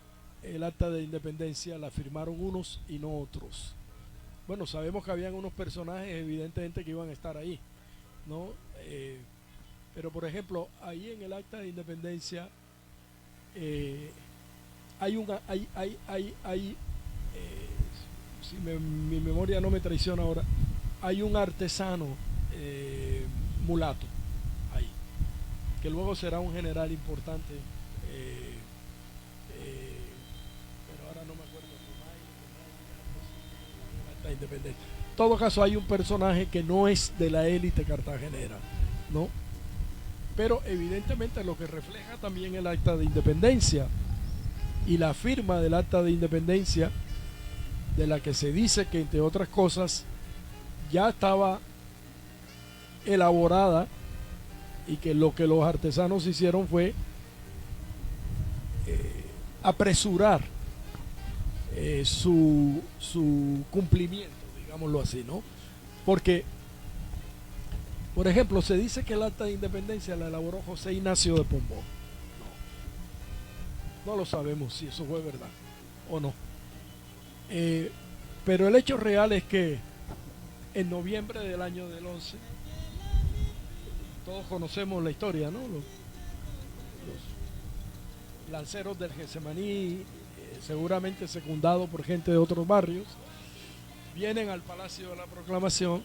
el acta de independencia la firmaron unos y no otros. Bueno, sabemos que habían unos personajes evidentemente que iban a estar ahí, ¿no? Pero por ejemplo, ahí en el acta de independencia si mi memoria no me traiciona ahora, hay un artesano mulato ahí, que luego será un general importante, pero ahora no me acuerdo. La independencia. En todo caso, hay un personaje que no es de la élite cartagenera, ¿no? Pero evidentemente lo que refleja también el acta de independencia y la firma del acta de independencia, de la que se dice que entre otras cosas ya estaba elaborada, y que lo que los artesanos hicieron fue apresurar su cumplimiento, digámoslo así, ¿no? Porque, por ejemplo, se dice que el acta de independencia la elaboró José Ignacio de Pombó. No lo sabemos si eso fue verdad o no. Pero el hecho real es que en noviembre del año del 11, todos conocemos la historia, ¿no? Los lanceros del Getsemaní, seguramente secundados por gente de otros barrios, vienen al Palacio de la Proclamación,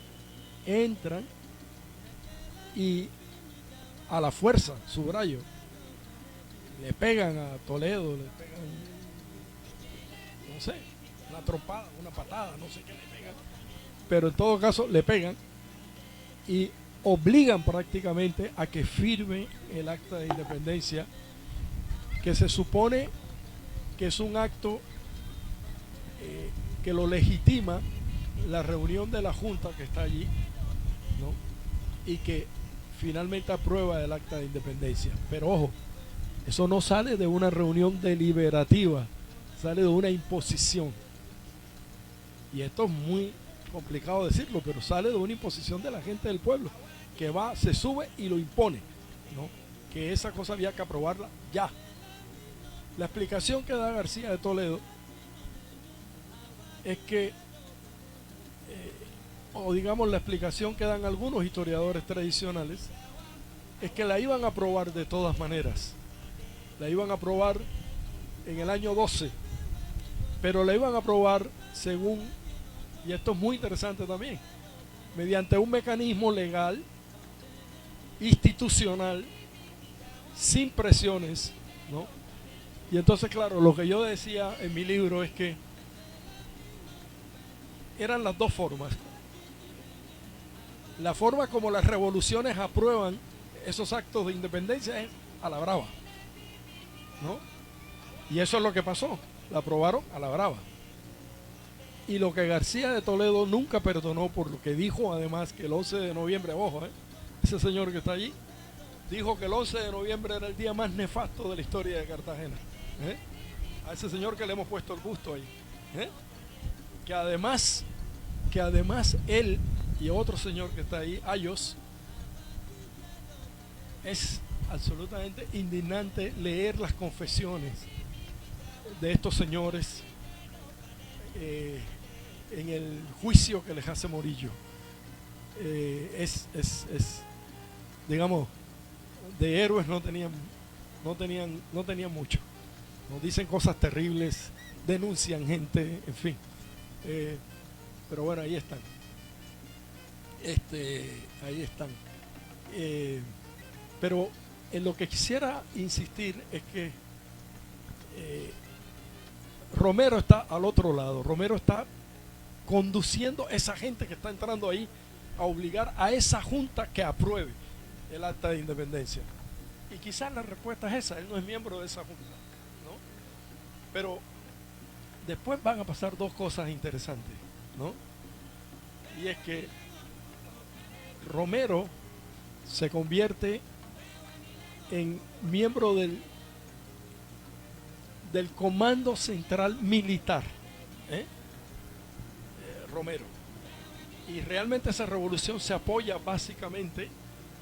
entran y a la fuerza, subrayo, le pegan a Toledo, le pegan, no sé, una trompada, una patada, no sé qué le pegan, pero en todo caso le pegan y obligan prácticamente a que firme el acta de independencia, que se supone que es un acto que lo legitima la reunión de la Junta que está allí, ¿no? Y que finalmente aprueba el acta de independencia. Pero ojo, eso no sale de una reunión deliberativa, sale de una imposición. Y esto es muy complicado decirlo, pero sale de una imposición de la gente del pueblo, que va, se sube y lo impone, ¿no? Que esa cosa había que aprobarla ya. La explicación que da García de Toledo es que, o digamos la explicación que dan algunos historiadores tradicionales, es que la iban a aprobar de todas maneras. La iban a aprobar en el año 12, pero la iban a aprobar según, y esto es muy interesante también, mediante un mecanismo legal, institucional, sin presiones, ¿no? Y entonces, claro, lo que yo decía en mi libro es que eran las dos formas. La forma como las revoluciones aprueban esos actos de independencia es a la brava, ¿no? Y eso es lo que pasó, la aprobaron a la brava. Y lo que García de Toledo nunca perdonó, por lo que dijo además que el 11 de noviembre, ojo, ese señor que está allí, dijo que el 11 de noviembre era el día más nefasto de la historia de Cartagena. A ese señor que le hemos puesto el busto ahí. Que además él y otro señor que está ahí, Ayos, es absolutamente indignante leer las confesiones de estos señores en el juicio que les hace Morillo. Digamos, de héroes no tenían mucho. Nos dicen cosas terribles, denuncian gente, en fin. Pero bueno, ahí están. Ahí están. Pero en lo que quisiera insistir es que Romero está al otro lado. Romero está conduciendo a esa gente que está entrando ahí a obligar a esa junta que apruebe el acta de independencia. Y quizás la respuesta es esa: él no es miembro de esa junta, ¿no? Pero después van a pasar dos cosas interesantes, ¿no? Y es que Romero se convierte en miembro del Comando Central Militar, Romero. Y realmente esa revolución se apoya básicamente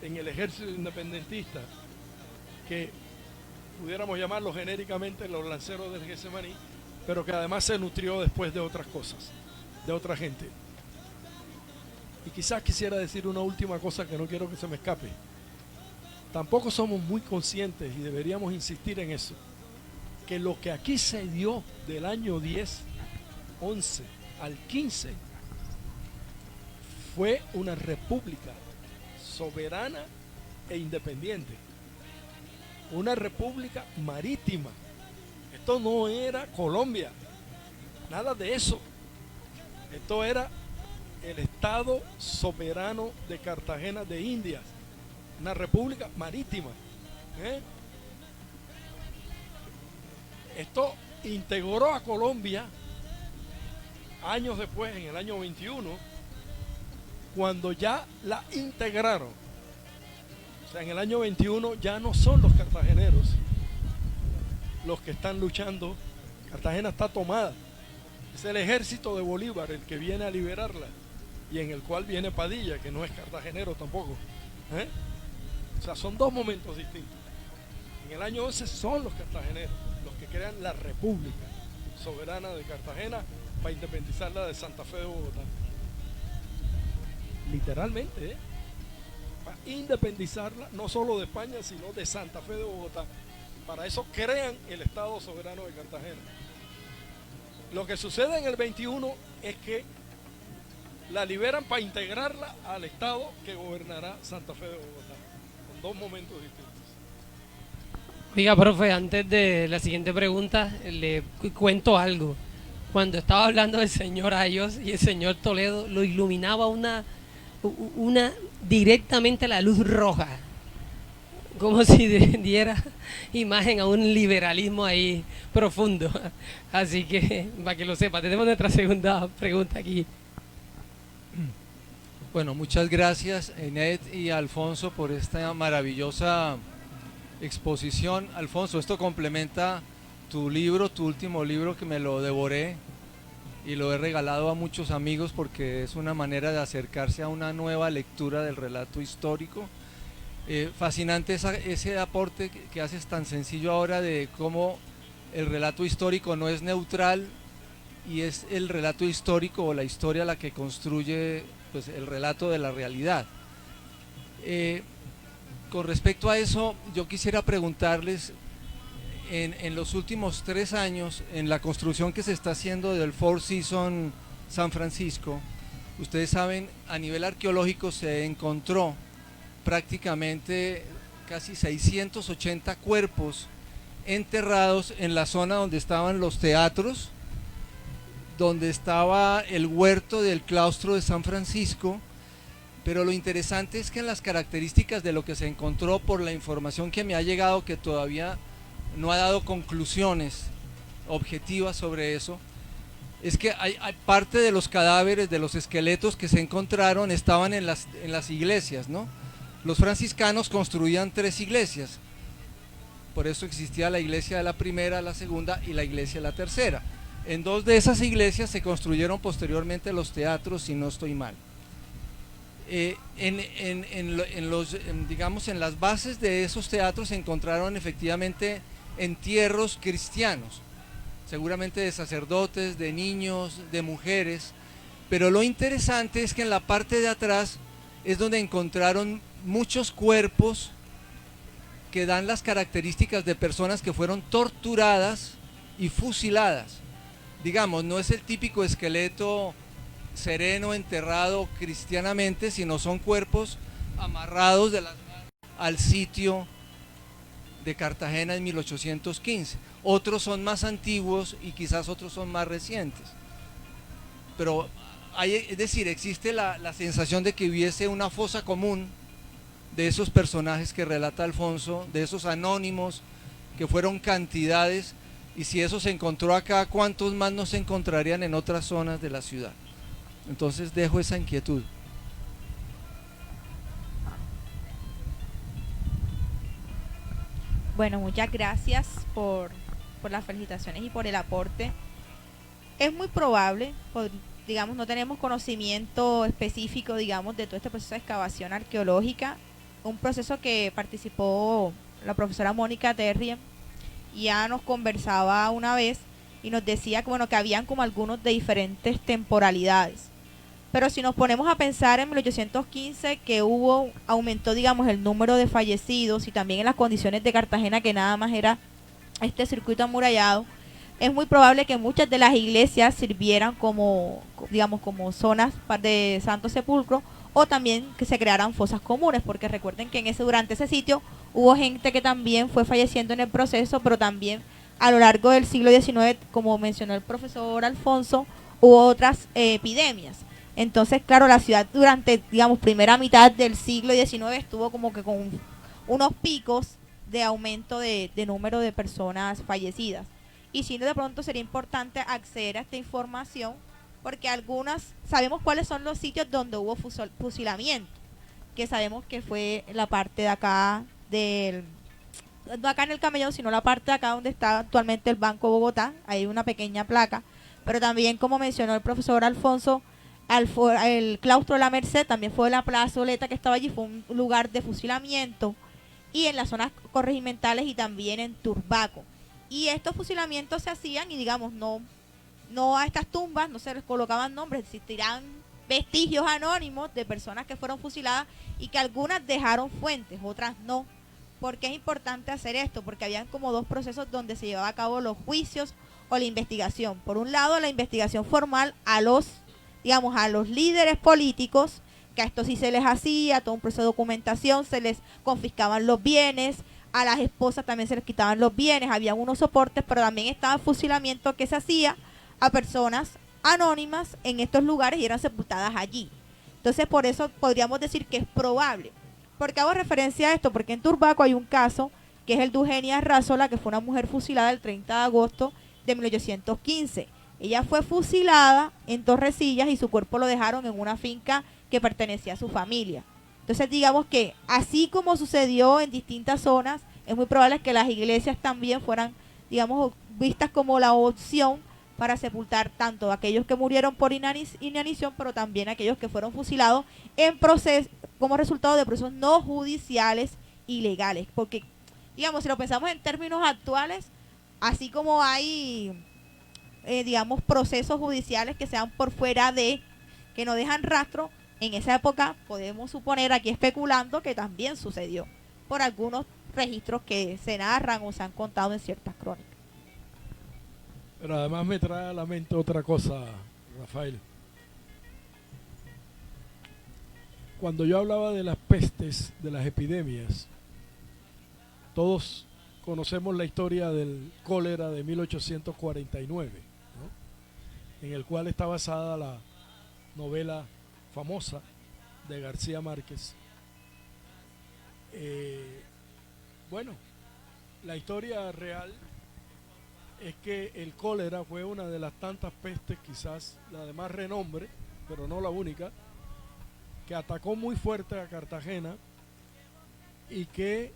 en el ejército independentista, que pudiéramos llamarlo genéricamente los lanceros del Getsemaní, pero que además se nutrió después de otras cosas, de otra gente. Y quizás quisiera decir una última cosa que no quiero que se me escape. Tampoco somos muy conscientes, y deberíamos insistir en eso, que lo que aquí se dio del año 10, 11 al 15 fue una república soberana e independiente, una república marítima. Esto no era Colombia, nada de eso. Esto era el Estado soberano de Cartagena de Indias, una república marítima. Esto integró a Colombia años después, en el año 21, cuando ya la integraron. O sea, en el año 21 ya no son los cartageneros los que están luchando. Cartagena está tomada. Es el ejército de Bolívar el que viene a liberarla, y en el cual viene Padilla, que no es cartagenero tampoco. O sea, son dos momentos distintos. En el año 11 son los cartageneros los que crean la República Soberana de Cartagena para independizarla de Santa Fe de Bogotá. Literalmente, para independizarla no solo de España, sino de Santa Fe de Bogotá. Para eso crean el Estado Soberano de Cartagena. Lo que sucede en el 21 es que la liberan para integrarla al Estado que gobernará Santa Fe de Bogotá, con dos momentos distintos. Oiga, profe, antes de la siguiente pregunta, le cuento algo. Cuando estaba hablando del señor Ayos y el señor Toledo, lo iluminaba una directamente la luz roja, como si diera imagen a un liberalismo ahí profundo. Así que, para que lo sepa, tenemos nuestra segunda pregunta aquí. Bueno, muchas gracias, Enet y Alfonso, por esta maravillosa exposición. Alfonso, esto complementa tu libro, tu último libro, que me lo devoré y lo he regalado a muchos amigos porque es una manera de acercarse a una nueva lectura del relato histórico. Fascinante ese aporte que haces tan sencillo ahora de cómo el relato histórico no es neutral y es el relato histórico o la historia la que construye, pues, el relato de la realidad. Con respecto a eso, yo quisiera preguntarles, en los últimos 3 años, en la construcción que se está haciendo del Four Seasons San Francisco, ustedes saben, a nivel arqueológico se encontró prácticamente casi 680 cuerpos enterrados en la zona donde estaban los teatros, donde estaba el huerto del claustro de San Francisco. Pero lo interesante es que en las características de lo que se encontró, por la información que me ha llegado, que todavía no ha dado conclusiones objetivas sobre eso, es que hay parte de los cadáveres, de los esqueletos que se encontraron, estaban en las iglesias, ¿no? Los franciscanos construían 3 iglesias, por eso existía la iglesia de la primera, la segunda y la iglesia de la tercera. En 2 de esas iglesias se construyeron posteriormente los teatros, si no estoy mal. Digamos, en las bases de esos teatros se encontraron efectivamente entierros cristianos, seguramente de sacerdotes, de niños, de mujeres, Pero lo interesante es que en la parte de atrás es donde encontraron muchos cuerpos que dan las características de personas que fueron torturadas y fusiladas. Digamos, no es el típico esqueleto sereno, enterrado cristianamente, sino son cuerpos amarrados de las manos al sitio de Cartagena en 1815. Otros son más antiguos y quizás otros son más recientes. Pero es decir, existe la sensación de que hubiese una fosa común de esos personajes que relata Alfonso, de esos anónimos que fueron cantidades, y si eso se encontró acá, ¿cuántos más no se encontrarían en otras zonas de la ciudad? Entonces dejo esa inquietud. Bueno, muchas gracias por las felicitaciones y por el aporte. Es muy probable, digamos, no tenemos conocimiento específico, digamos, de todo este proceso de excavación arqueológica, un proceso que participó la profesora Mónica Terrien, y ya nos conversaba una vez y nos decía que, bueno, que habían como algunos de diferentes temporalidades. Pero si nos ponemos a pensar en 1815 que aumentó, digamos, el número de fallecidos, y también en las condiciones de Cartagena, que nada más era este circuito amurallado, es muy probable que muchas de las iglesias sirvieran como, digamos, como zonas de Santo Sepulcro, o también que se crearan fosas comunes, porque recuerden que durante ese sitio hubo gente que también fue falleciendo en el proceso, pero también a lo largo del siglo XIX, como mencionó el profesor Alfonso, hubo otras epidemias. Entonces, claro, la ciudad durante, digamos, primera mitad del siglo XIX estuvo como que con unos picos de aumento de número de personas fallecidas. Y si no, de pronto sería importante acceder a esta información, porque sabemos cuáles son los sitios donde hubo fusilamiento, que sabemos que fue la parte de acá no acá en el Camellón, sino la parte de acá donde está actualmente el Banco Bogotá. Hay una pequeña placa, pero también, como mencionó el profesor Alfonso, el claustro de la Merced también fue la plazoleta que estaba allí, fue un lugar de fusilamiento, y en las zonas corregimentales y también en Turbaco. Y estos fusilamientos se hacían, y digamos, no a estas tumbas no se les colocaban nombres, existirán vestigios anónimos de personas que fueron fusiladas y que algunas dejaron fuentes, otras no. ¿Por qué es importante hacer esto? Porque habían como dos procesos donde se llevaba a cabo los juicios o la investigación. Por un lado, la investigación formal a los líderes políticos, que a estos sí se les hacía todo un proceso de documentación, se les confiscaban los bienes, a las esposas también se les quitaban los bienes, había unos soportes, pero también estaba el fusilamiento que se hacía a personas anónimas en estos lugares y eran sepultadas allí. Entonces, por eso podríamos decir que es probable. ¿Por qué hago referencia a esto? Porque en Turbaco hay un caso que es el de Eugenia Razola, que fue una mujer fusilada el 30 de agosto de 1815. Ella fue fusilada en Torrecillas y su cuerpo lo dejaron en una finca que pertenecía a su familia. Entonces, digamos que así como sucedió en distintas zonas, es muy probable que las iglesias también fueran, digamos, vistas como la opción para sepultar tanto a aquellos que murieron por inanición, pero también a aquellos que fueron fusilados en proceso, como resultado de procesos no judiciales y legales. Porque, digamos, si lo pensamos en términos actuales, así como hay, digamos, procesos judiciales que sean por fuera que no dejan rastro, en esa época podemos suponer, aquí especulando, que también sucedió por algunos registros que se narran o se han contado en ciertas crónicas. Pero además me trae a la mente otra cosa, Rafael. Cuando yo hablaba de las pestes, de las epidemias, todos conocemos la historia del cólera de 1849, ¿no? En el cual está basada la novela famosa de García Márquez. Bueno, la historia real es que el cólera fue una de las tantas pestes, quizás la de más renombre, pero no la única, que atacó muy fuerte a Cartagena y que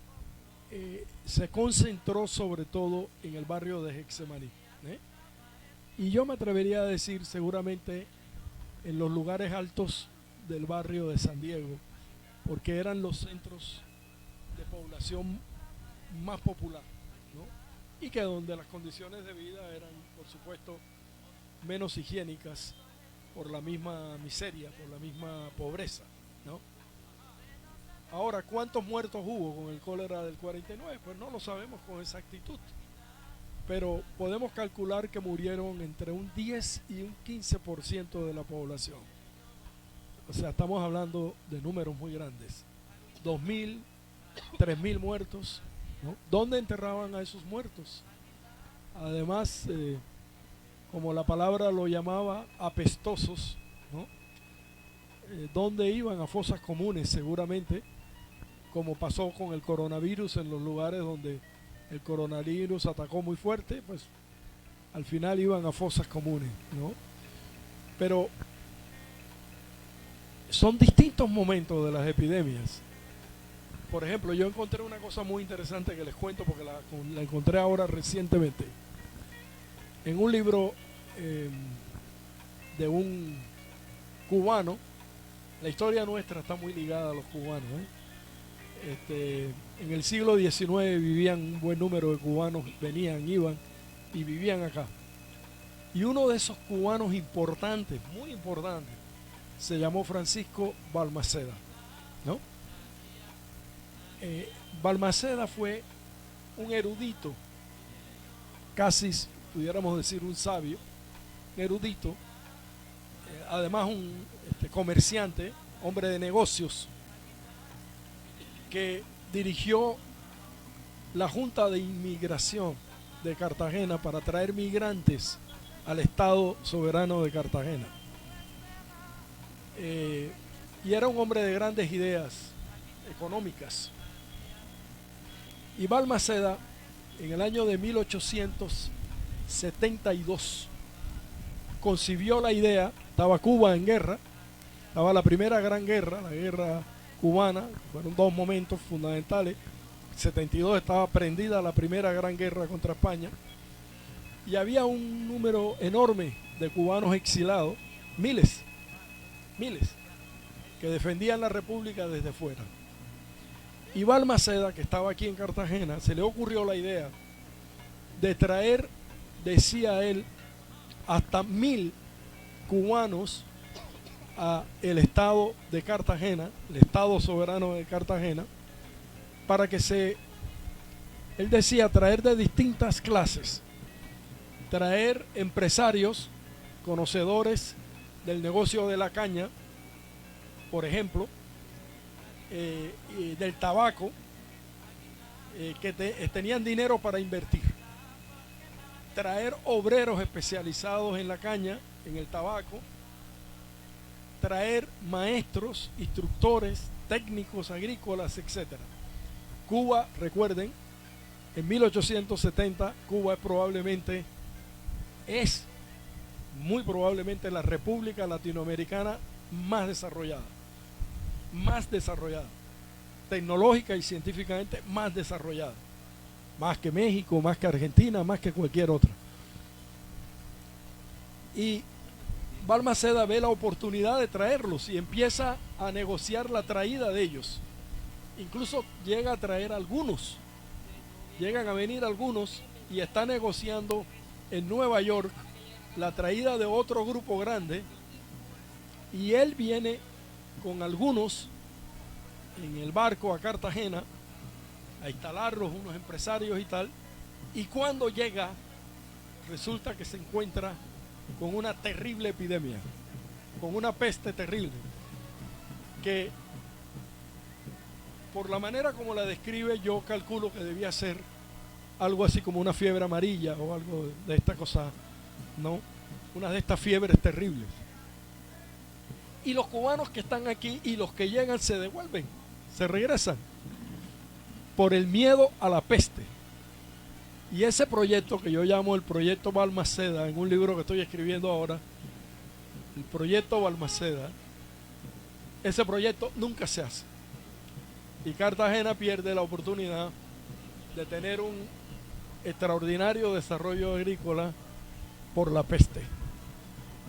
se concentró sobre todo en el barrio de Getsemaní, y yo me atrevería a decir seguramente en los lugares altos del barrio de San Diego, porque eran los centros de población más popular, ¿no? Y que donde las condiciones de vida eran, por supuesto, menos higiénicas por la misma miseria, por la misma pobreza, ¿no? Ahora, ¿cuántos muertos hubo con el cólera del 49? Pues no lo sabemos con exactitud, pero podemos calcular que murieron entre un 10 y un 15% de la población. O sea, estamos hablando de números muy grandes. 2.000, 3.000 muertos, ¿no? ¿Dónde enterraban a esos muertos? Además, como la palabra lo llamaba, apestosos, ¿no? ¿Dónde iban? A fosas comunes, seguramente, como pasó con el coronavirus en los lugares donde el coronavirus atacó muy fuerte, pues al final iban a fosas comunes, ¿no? Pero son distintos momentos de las epidemias. Por ejemplo, yo encontré una cosa muy interesante que les cuento porque la encontré ahora recientemente. En un libro de un cubano, la historia nuestra está muy ligada a los cubanos, en el siglo XIX vivían un buen número de cubanos, venían, iban y vivían acá. Y uno de esos cubanos importantes, muy importantes, se llamó Francisco Balmaceda, ¿no? Balmaceda fue un erudito, casi pudiéramos decir un sabio, un erudito, además un comerciante, hombre de negocios, que dirigió la Junta de Inmigración de Cartagena para traer migrantes al Estado soberano de Cartagena. Y era un hombre de grandes ideas económicas. Y Balmaceda, en el año de 1872, concibió la idea. Estaba Cuba en guerra, estaba la primera gran guerra, la guerra cubana, fueron dos momentos fundamentales. En 72 estaba prendida la primera gran guerra contra España y había un número enorme de cubanos exilados, miles, que defendían la república desde fuera. Y Balmaceda, que estaba aquí en Cartagena, se le ocurrió la idea de traer, decía él, hasta 1.000 cubanos a el estado de Cartagena, el estado soberano de Cartagena, para que él decía, traer de distintas clases, traer empresarios, conocedores del negocio de la caña, por ejemplo, y del tabaco, que tenían dinero para invertir, traer obreros especializados en la caña, en el tabaco, traer maestros, instructores, técnicos agrícolas, etc. Cuba, recuerden, en 1870 Cuba es muy probablemente la república latinoamericana más desarrollada, tecnológica y científicamente más desarrollada, más que México, más que Argentina, más que cualquier otra. Y Balmaceda ve la oportunidad de traerlos y empieza a negociar la traída de ellos. Incluso llega a traer algunos, llegan a venir algunos y está negociando en Nueva York la traída de otro grupo grande, y él viene con algunos en el barco a Cartagena a instalarlos, unos empresarios y tal, y cuando llega resulta que se encuentra con una terrible epidemia, con una peste terrible, que por la manera como la describe yo calculo que debía ser algo así como una fiebre amarilla o algo de esta cosa, ¿no? Una de estas fiebres terribles. Y los cubanos que están aquí y los que llegan se devuelven, se regresan por el miedo a la peste. Y ese proyecto que yo llamo el proyecto Balmaceda, en un libro que estoy escribiendo ahora, el proyecto Balmaceda, ese proyecto nunca se hace. Y Cartagena pierde la oportunidad de tener un extraordinario desarrollo agrícola por la peste.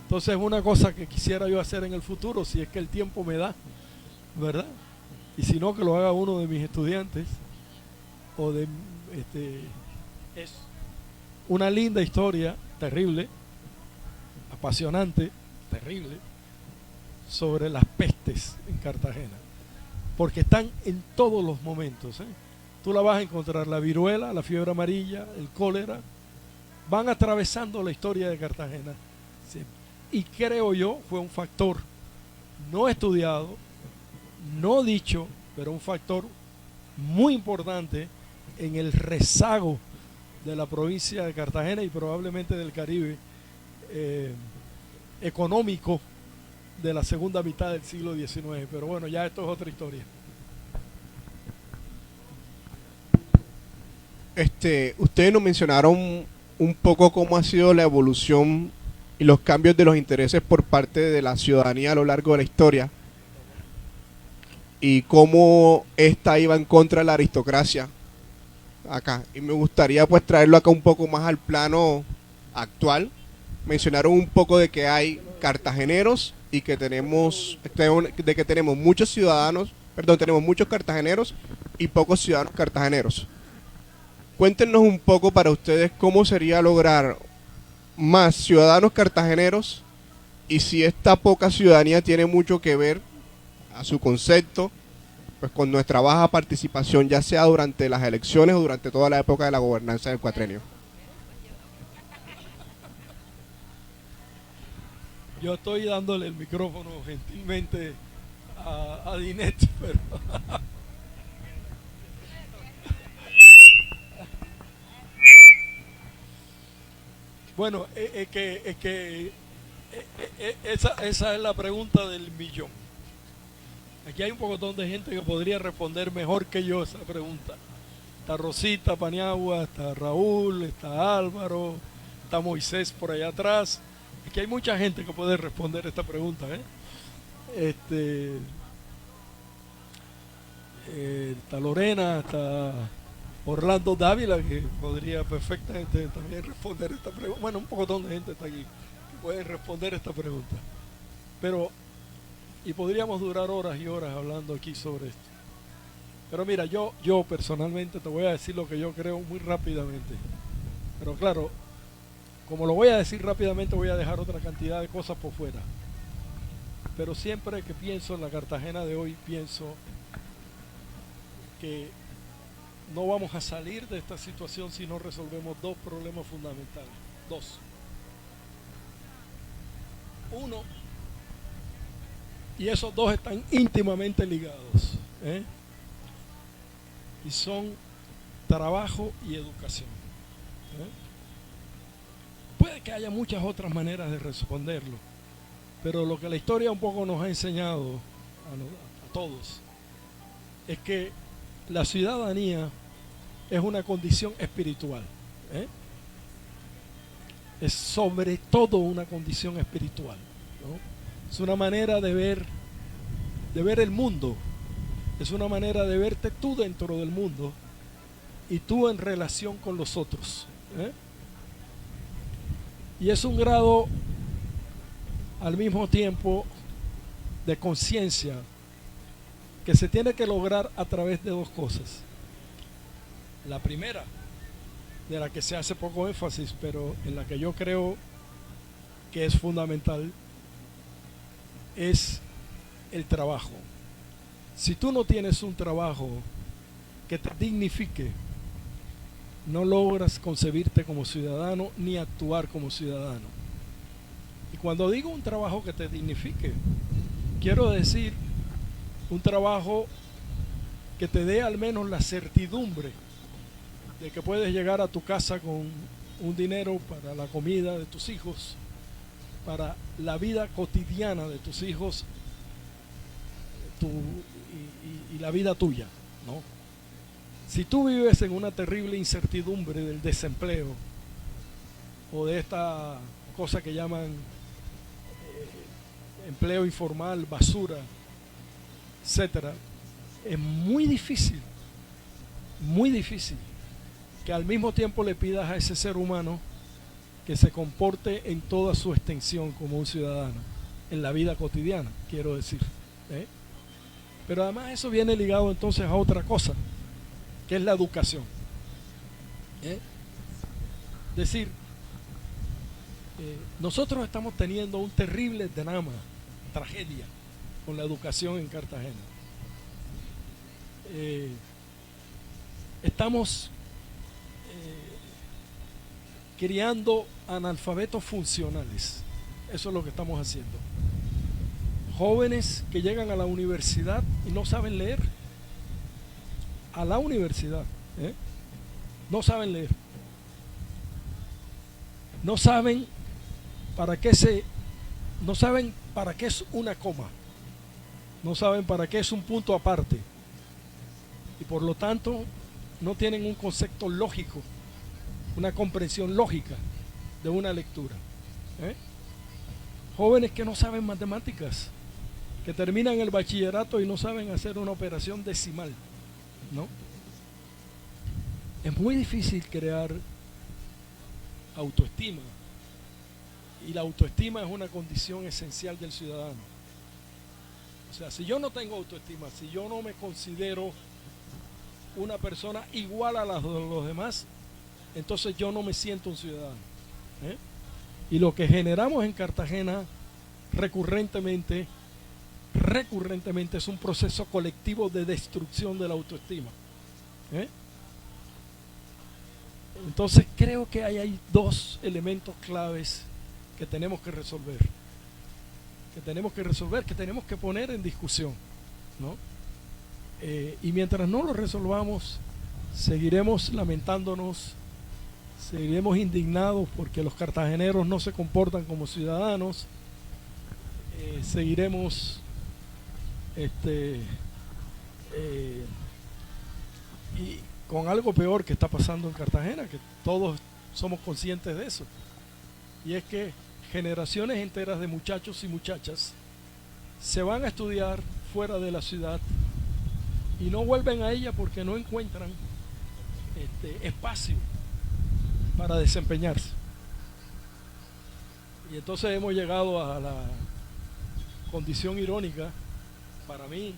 Entonces es una cosa que quisiera yo hacer en el futuro, si es que el tiempo me da, ¿verdad? Y si no, que lo haga uno de mis estudiantes o de es una linda historia, terrible, apasionante, terrible sobre las pestes en Cartagena, porque están en todos los momentos, ¿eh? Tú la vas a encontrar, la viruela, la fiebre amarilla, el cólera, van atravesando la historia de Cartagena. Sí. Y creo yo fue un factor no estudiado, no dicho, pero un factor muy importante en el rezago de la provincia de Cartagena y probablemente del Caribe económico de la segunda mitad del siglo XIX. Pero bueno, ya esto es otra historia. Ustedes nos mencionaron un poco cómo ha sido la evolución y los cambios de los intereses por parte de la ciudadanía a lo largo de la historia y cómo esta iba en contra de la aristocracia acá. Y me gustaría pues traerlo acá un poco más al plano actual. Mencionaron un poco de que hay cartageneros y que tenemos muchos ciudadanos, perdón, tenemos muchos cartageneros y pocos ciudadanos cartageneros. Cuéntenos un poco para ustedes cómo sería lograr más ciudadanos cartageneros y si esta poca ciudadanía tiene mucho que ver, a su concepto, pues con nuestra baja participación, ya sea durante las elecciones o durante toda la época de la gobernanza del cuatrenio. Yo estoy dándole el micrófono gentilmente a Dinet, pero bueno, esa es la pregunta del millón. Aquí hay un pocotón de gente que podría responder mejor que yo esa pregunta. Está Rosita Paniagua, está Raúl, está Álvaro, está Moisés por allá atrás. Aquí hay mucha gente que puede responder esta pregunta, está Lorena, está Orlando Dávila, que podría perfectamente también responder esta pregunta. Bueno, un pocotón de gente está aquí que puede responder esta pregunta. Pero, y podríamos durar horas y horas hablando aquí sobre esto. Pero mira, yo personalmente te voy a decir lo que yo creo muy rápidamente. Pero claro, como lo voy a decir rápidamente, voy a dejar otra cantidad de cosas por fuera. Pero siempre que pienso en la Cartagena de hoy, pienso que no vamos a salir de esta situación si no resolvemos dos problemas fundamentales. Dos. Uno, y esos dos están íntimamente ligados, y son trabajo y educación. Puede que haya muchas otras maneras de responderlo, pero lo que la historia un poco nos ha enseñado a todos es que la ciudadanía es una condición espiritual, es sobre todo una condición espiritual, ¿no? Es una manera de ver el mundo, es una manera de verte tú dentro del mundo y tú en relación con los otros, y es un grado al mismo tiempo de conciencia que se tiene que lograr a través de dos cosas. La primera, de la que se hace poco énfasis, pero en la que yo creo que es fundamental, es el trabajo. Si tú no tienes un trabajo que te dignifique, no logras concebirte como ciudadano ni actuar como ciudadano. Y cuando digo un trabajo que te dignifique, quiero decir un trabajo que te dé al menos la certidumbre de que puedes llegar a tu casa con un dinero para la comida de tus hijos, para la vida cotidiana de tus hijos y la vida tuya, ¿no? Si tú vives en una terrible incertidumbre del desempleo o de esta cosa que llaman empleo informal, basura, etcétera, es muy difícil que al mismo tiempo le pidas a ese ser humano que se comporte en toda su extensión como un ciudadano, en la vida cotidiana, quiero decir. Pero además eso viene ligado entonces a otra cosa, que es la educación. Es decir, nosotros estamos teniendo un terrible drama, tragedia, con la educación en Cartagena. Estamos criando analfabetos funcionales. Eso es lo que estamos haciendo. Jóvenes que llegan a la universidad y no saben leer. A la universidad, no saben leer. No saben para qué es una coma. No saben para qué es un punto aparte. Y por lo tanto no tienen un concepto lógico, una comprensión lógica de una lectura. Jóvenes que no saben matemáticas, que terminan el bachillerato y no saben hacer una operación decimal, ¿no? Es muy difícil crear autoestima, y la autoestima es una condición esencial del ciudadano. O sea, si yo no tengo autoestima, si yo no me considero una persona igual a los demás, entonces yo no me siento un ciudadano. Y lo que generamos en Cartagena recurrentemente es un proceso colectivo de destrucción de la autoestima. Entonces creo que hay dos elementos claves que tenemos que resolver, que tenemos que poner en discusión, ¿no? Y mientras no lo resolvamos, seguiremos lamentándonos, seguiremos indignados porque los cartageneros no se comportan como ciudadanos, seguiremos y con algo peor que está pasando en Cartagena, que todos somos conscientes de eso, y es que generaciones enteras de muchachos y muchachas se van a estudiar fuera de la ciudad y no vuelven a ella porque no encuentran espacio para desempeñarse. Y entonces hemos llegado a la condición irónica, para mí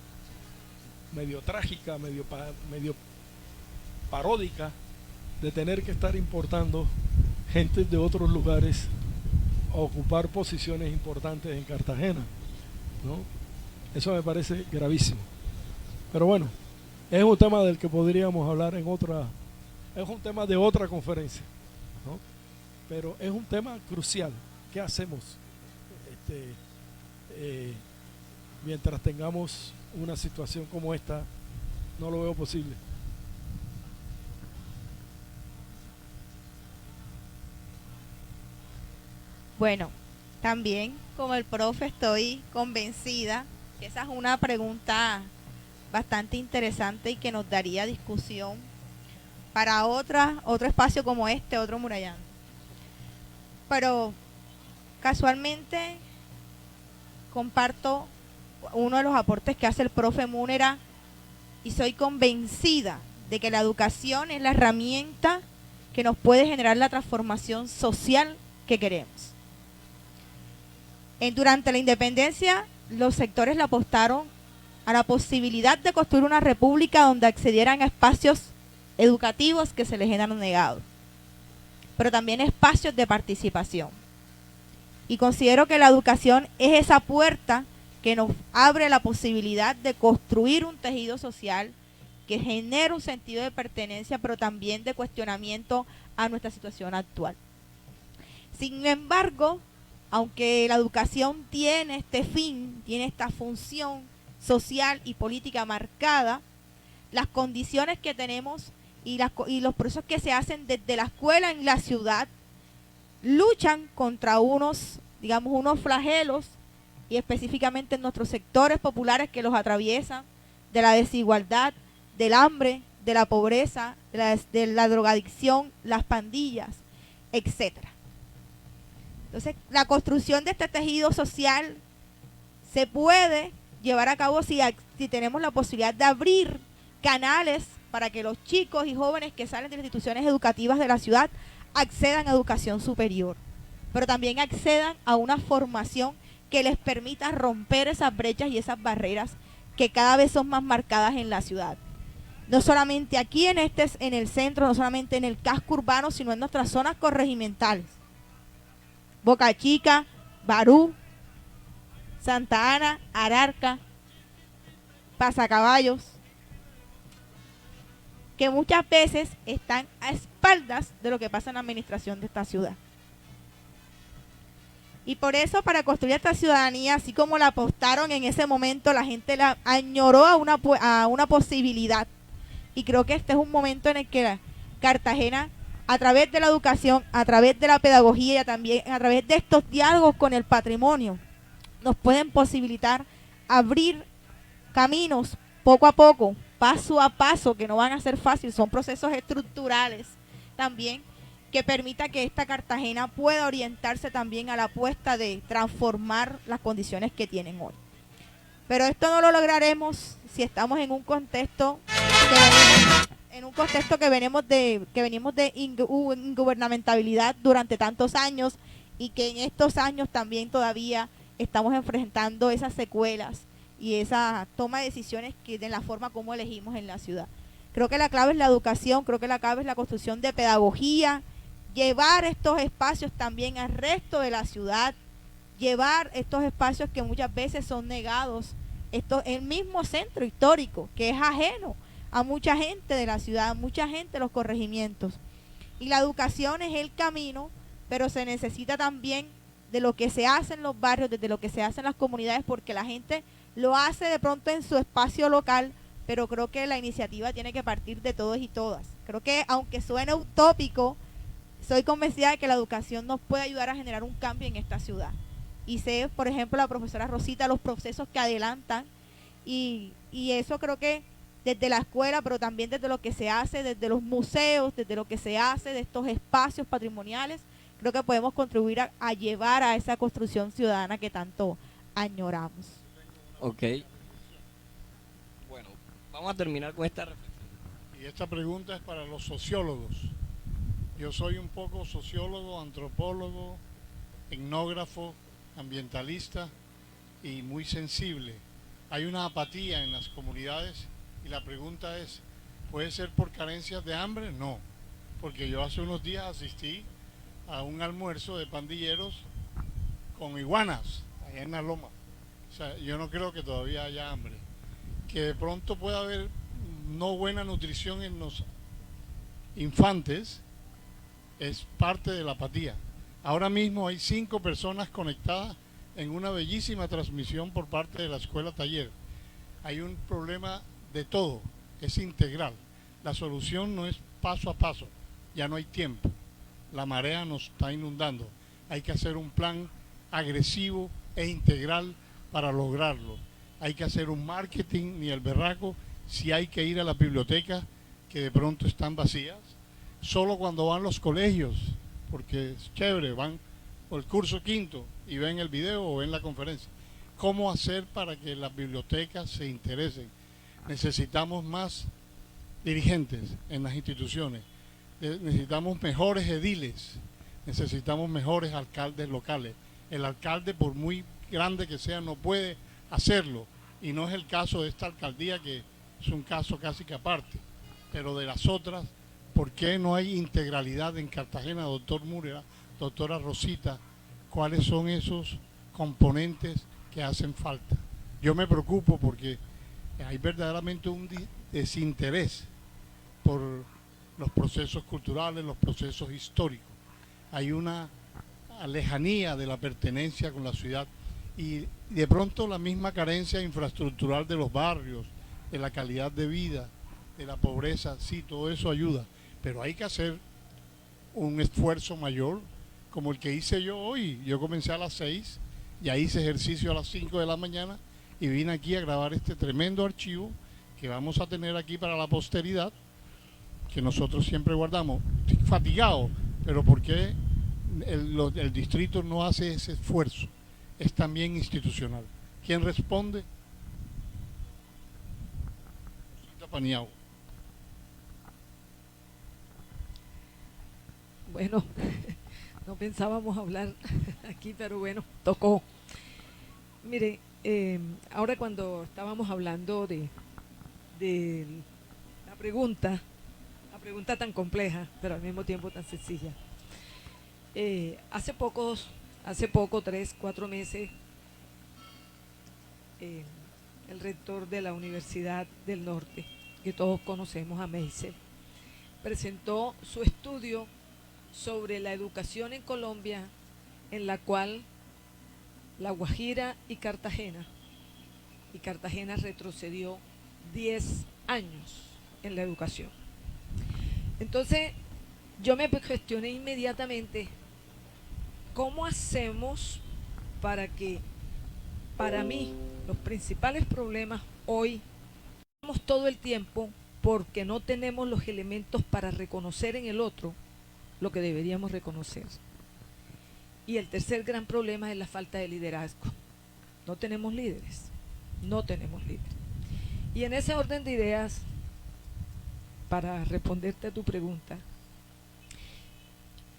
medio trágica, medio paródica, de tener que estar importando gente de otros lugares a ocupar posiciones importantes en Cartagena, ¿no? Eso me parece gravísimo. Pero bueno, es un tema del que podríamos hablar es un tema de otra conferencia, ¿no? Pero es un tema crucial. ¿Qué hacemos mientras tengamos una situación como esta? No lo veo posible. Bueno, también como el profe estoy convencida que esa es una pregunta bastante interesante y que nos daría discusión para otro espacio como este, otro Murallando. Pero casualmente comparto uno de los aportes que hace el profe Múnera y soy convencida de que la educación es la herramienta que nos puede generar la transformación social que queremos. Durante la independencia, los sectores le apostaron a la posibilidad de construir una república donde accedieran a espacios educativos que se les eran negados, pero también espacios de participación. Y considero que la educación es esa puerta que nos abre la posibilidad de construir un tejido social que genere un sentido de pertenencia, pero también de cuestionamiento a nuestra situación actual. Sin embargo, aunque la educación tiene este fin, tiene esta función social y política marcada, las condiciones que tenemos y los procesos que se hacen desde la escuela en la ciudad luchan contra unos flagelos, y específicamente en nuestros sectores populares que los atraviesan, de la desigualdad, del hambre, de la pobreza, de la drogadicción, las pandillas, etcétera. Entonces, la construcción de este tejido social se puede llevar a cabo si tenemos la posibilidad de abrir canales para que los chicos y jóvenes que salen de las instituciones educativas de la ciudad accedan a educación superior, pero también accedan a una formación que les permita romper esas brechas y esas barreras que cada vez son más marcadas en la ciudad. No solamente aquí en el centro, no solamente en el casco urbano, sino en nuestras zonas corregimentales. Boca Chica, Barú, Santa Ana, Ararca, Pasacaballos, que muchas veces están a espaldas de lo que pasa en la administración de esta ciudad. Y por eso, para construir esta ciudadanía, así como la apostaron en ese momento, la gente la añoró a una posibilidad. Y creo que este es un momento en el que Cartagena, a través de la educación, a través de la pedagogía y también a través de estos diálogos con el patrimonio, nos pueden posibilitar abrir caminos poco a poco, paso a paso, que no van a ser fáciles, son procesos estructurales también, que permita que esta Cartagena pueda orientarse también a la apuesta de transformar las condiciones que tienen hoy. Pero esto no lo lograremos si estamos en un contexto que venimos de ingubernamentabilidad durante tantos años, y que en estos años también todavía estamos enfrentando esas secuelas y esa toma de decisiones que de la forma como elegimos en la ciudad. Creo que la clave es la educación, creo que la clave es la construcción de pedagogía, llevar estos espacios también al resto de la ciudad, llevar estos espacios que muchas veces son negados, el mismo centro histórico que es ajeno a mucha gente de la ciudad, a mucha gente de los corregimientos. Y la educación es el camino, pero se necesita también de lo que se hace en los barrios, desde lo que se hace en las comunidades, porque la gente lo hace de pronto en su espacio local, pero creo que la iniciativa tiene que partir de todos y todas. Creo que, aunque suene utópico, soy convencida de que la educación nos puede ayudar a generar un cambio en esta ciudad. Y sé, por ejemplo, la profesora Rosita, los procesos que adelantan, y eso creo que desde la escuela, pero también desde lo que se hace, desde los museos, desde lo que se hace de estos espacios patrimoniales, creo que podemos contribuir a llevar a esa construcción ciudadana que tanto añoramos. Ok. Bueno, vamos a terminar con esta reflexión. Y esta pregunta es para los sociólogos. Yo soy un poco sociólogo, antropólogo, etnógrafo, ambientalista y muy sensible. Hay una apatía en las comunidades y la pregunta es, ¿puede ser por carencias de hambre? No, porque yo hace unos días asistí a un almuerzo de pandilleros con iguanas allá en la loma. O sea, yo no creo que todavía haya hambre. Que de pronto pueda haber no buena nutrición en los infantes es parte de la apatía. Ahora mismo hay 5 personas conectadas en una bellísima transmisión por parte de la escuela taller. Hay un problema de todo, es integral. La solución no es paso a paso, ya no hay tiempo. La marea nos está inundando. Hay que hacer un plan agresivo e integral para lograrlo. Hay que hacer un marketing ni el berraco, si hay que ir a las bibliotecas que de pronto están vacías, solo cuando van los colegios, porque es chévere, van por el curso quinto y ven el video o ven la conferencia. ¿Cómo hacer para que las bibliotecas se interesen? Necesitamos más dirigentes en las instituciones, necesitamos mejores ediles, necesitamos mejores alcaldes locales. El alcalde, por muy grande que sea, no puede hacerlo, y no es el caso de esta alcaldía, que es un caso casi que aparte, pero de las otras, ¿por qué no hay integralidad en Cartagena, doctor Múnera, doctora Rosita? ¿Cuáles son esos componentes que hacen falta? Yo me preocupo porque hay verdaderamente un desinterés por los procesos culturales, los procesos históricos. Hay una lejanía de la pertenencia con la ciudad y de pronto la misma carencia infraestructural de los barrios, de la calidad de vida, de la pobreza. Sí, todo eso ayuda, pero hay que hacer un esfuerzo mayor, como el que hice yo hoy. Yo comencé a las 6, ya hice ejercicio a las 5 de la mañana y vine aquí a grabar este tremendo archivo que vamos a tener aquí para la posteridad, que nosotros siempre guardamos. Estoy fatigado, pero ¿por qué el distrito no hace ese esfuerzo? Es también institucional. ¿Quién responde? Paniagua. Bueno, no pensábamos hablar aquí, pero bueno, tocó. Mire, ahora cuando estábamos hablando de la pregunta tan compleja, pero al mismo tiempo tan sencilla. Hace hace poco, 3, 4 meses, el rector de la Universidad del Norte, que todos conocemos, a Meisel, presentó su estudio sobre la educación en Colombia, en la cual La Guajira y Cartagena retrocedió 10 años en la educación. Entonces, yo me cuestioné inmediatamente, ¿cómo hacemos para que, para mí, los principales problemas hoy, tenemos todo el tiempo porque no tenemos los elementos para reconocer en el otro lo que deberíamos reconocer? Y el tercer gran problema es la falta de liderazgo. No tenemos líderes, no tenemos líderes. Y en ese orden de ideas, para responderte a tu pregunta,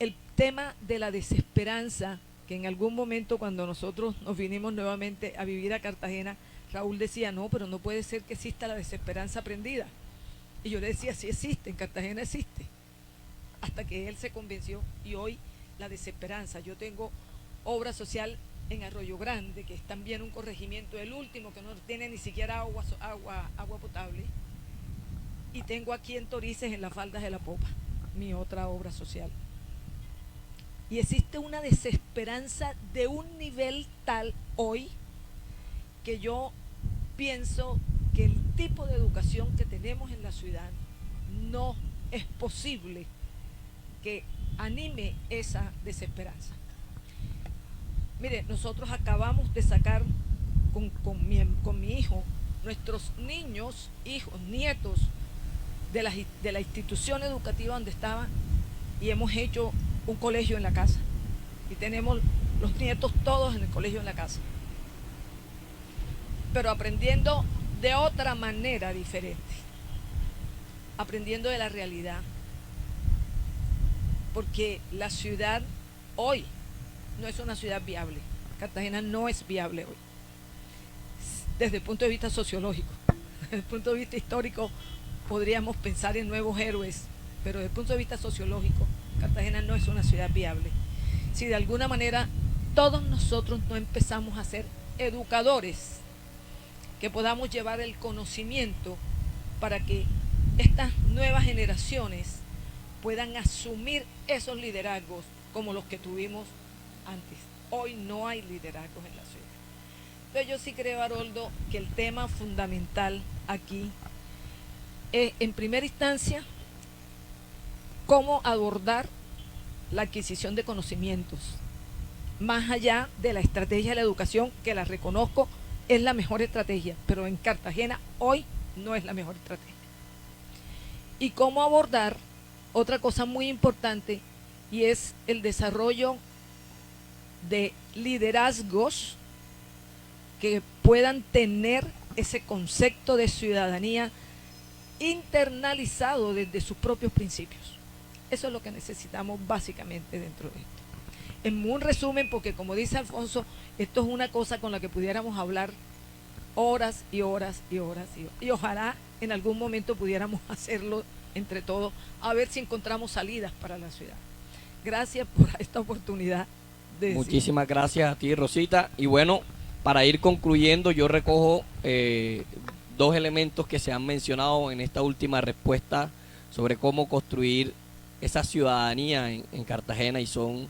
el tema de la desesperanza, que en algún momento cuando nosotros nos vinimos nuevamente a vivir a Cartagena, Raúl decía, no, pero no puede ser que exista la desesperanza aprendida. Y yo le decía, sí existe, en Cartagena existe. Hasta que él se convenció, y hoy la desesperanza. Yo tengo obra social en Arroyo Grande, que es también un corregimiento, el último, que no tiene ni siquiera agua potable. Y tengo aquí en Torices, en las Faldas de la Popa, mi otra obra social. Y existe una desesperanza de un nivel tal hoy que yo pienso que el tipo de educación que tenemos en la ciudad no es posible que anime esa desesperanza. Mire, nosotros acabamos de sacar con mi hijo, nuestros niños, hijos, nietos de la institución educativa donde estaban, y hemos hecho un colegio en la casa. Y tenemos los nietos todos en el colegio en la casa. Pero aprendiendo de otra manera diferente. Aprendiendo de la realidad. Porque la ciudad hoy no es una ciudad viable. Cartagena no es viable hoy. Desde el punto de vista sociológico. Desde el punto de vista histórico podríamos pensar en nuevos héroes, pero desde el punto de vista sociológico, Cartagena no es una ciudad viable. Si de alguna manera todos nosotros no empezamos a ser educadores, que podamos llevar el conocimiento para que estas nuevas generaciones puedan asumir esos liderazgos como los que tuvimos antes. Hoy no hay liderazgos en la ciudad. Entonces yo sí creo, Haroldo, que el tema fundamental aquí es, en primera instancia, cómo abordar la adquisición de conocimientos, más allá de la estrategia de la educación, que la reconozco, es la mejor estrategia, pero en Cartagena hoy no es la mejor estrategia. Y cómo abordar otra cosa muy importante, y es el desarrollo de liderazgos que puedan tener ese concepto de ciudadanía internalizado desde sus propios principios. Eso es lo que necesitamos básicamente dentro de esto. En un resumen, porque como dice Alfonso, esto es una cosa con la que pudiéramos hablar horas y horas y horas y horas. Y ojalá en algún momento pudiéramos hacerlo entre todos, a ver si encontramos salidas para la ciudad. Gracias por esta oportunidad de decir. Muchísimas gracias a ti, Rosita. Y bueno, para ir concluyendo, yo recojo dos elementos que se han mencionado en esta última respuesta sobre cómo construir esa ciudadanía en Cartagena, y son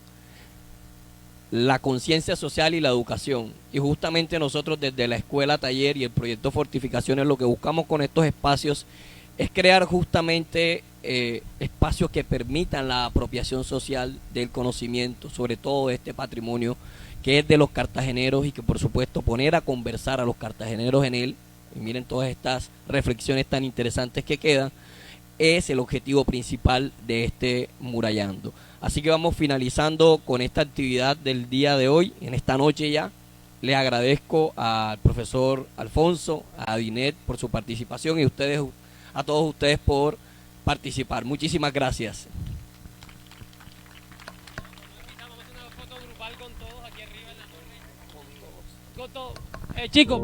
la conciencia social y la educación. Y justamente nosotros desde la Escuela Taller y el proyecto Fortificaciones lo que buscamos con estos espacios es crear justamente espacios que permitan la apropiación social del conocimiento, sobre todo de este patrimonio que es de los cartageneros, y que por supuesto poner a conversar a los cartageneros en él. Y miren todas estas reflexiones tan interesantes que quedan, es el objetivo principal de este Murallando. Así que vamos finalizando con esta actividad del día de hoy, en esta noche ya. Les agradezco al profesor Alfonso, a Dinet por su participación, y a todos ustedes por participar. Muchísimas gracias. Vamos a hacer una foto grupal con todos aquí arriba en la torre. Con todos. Chicos,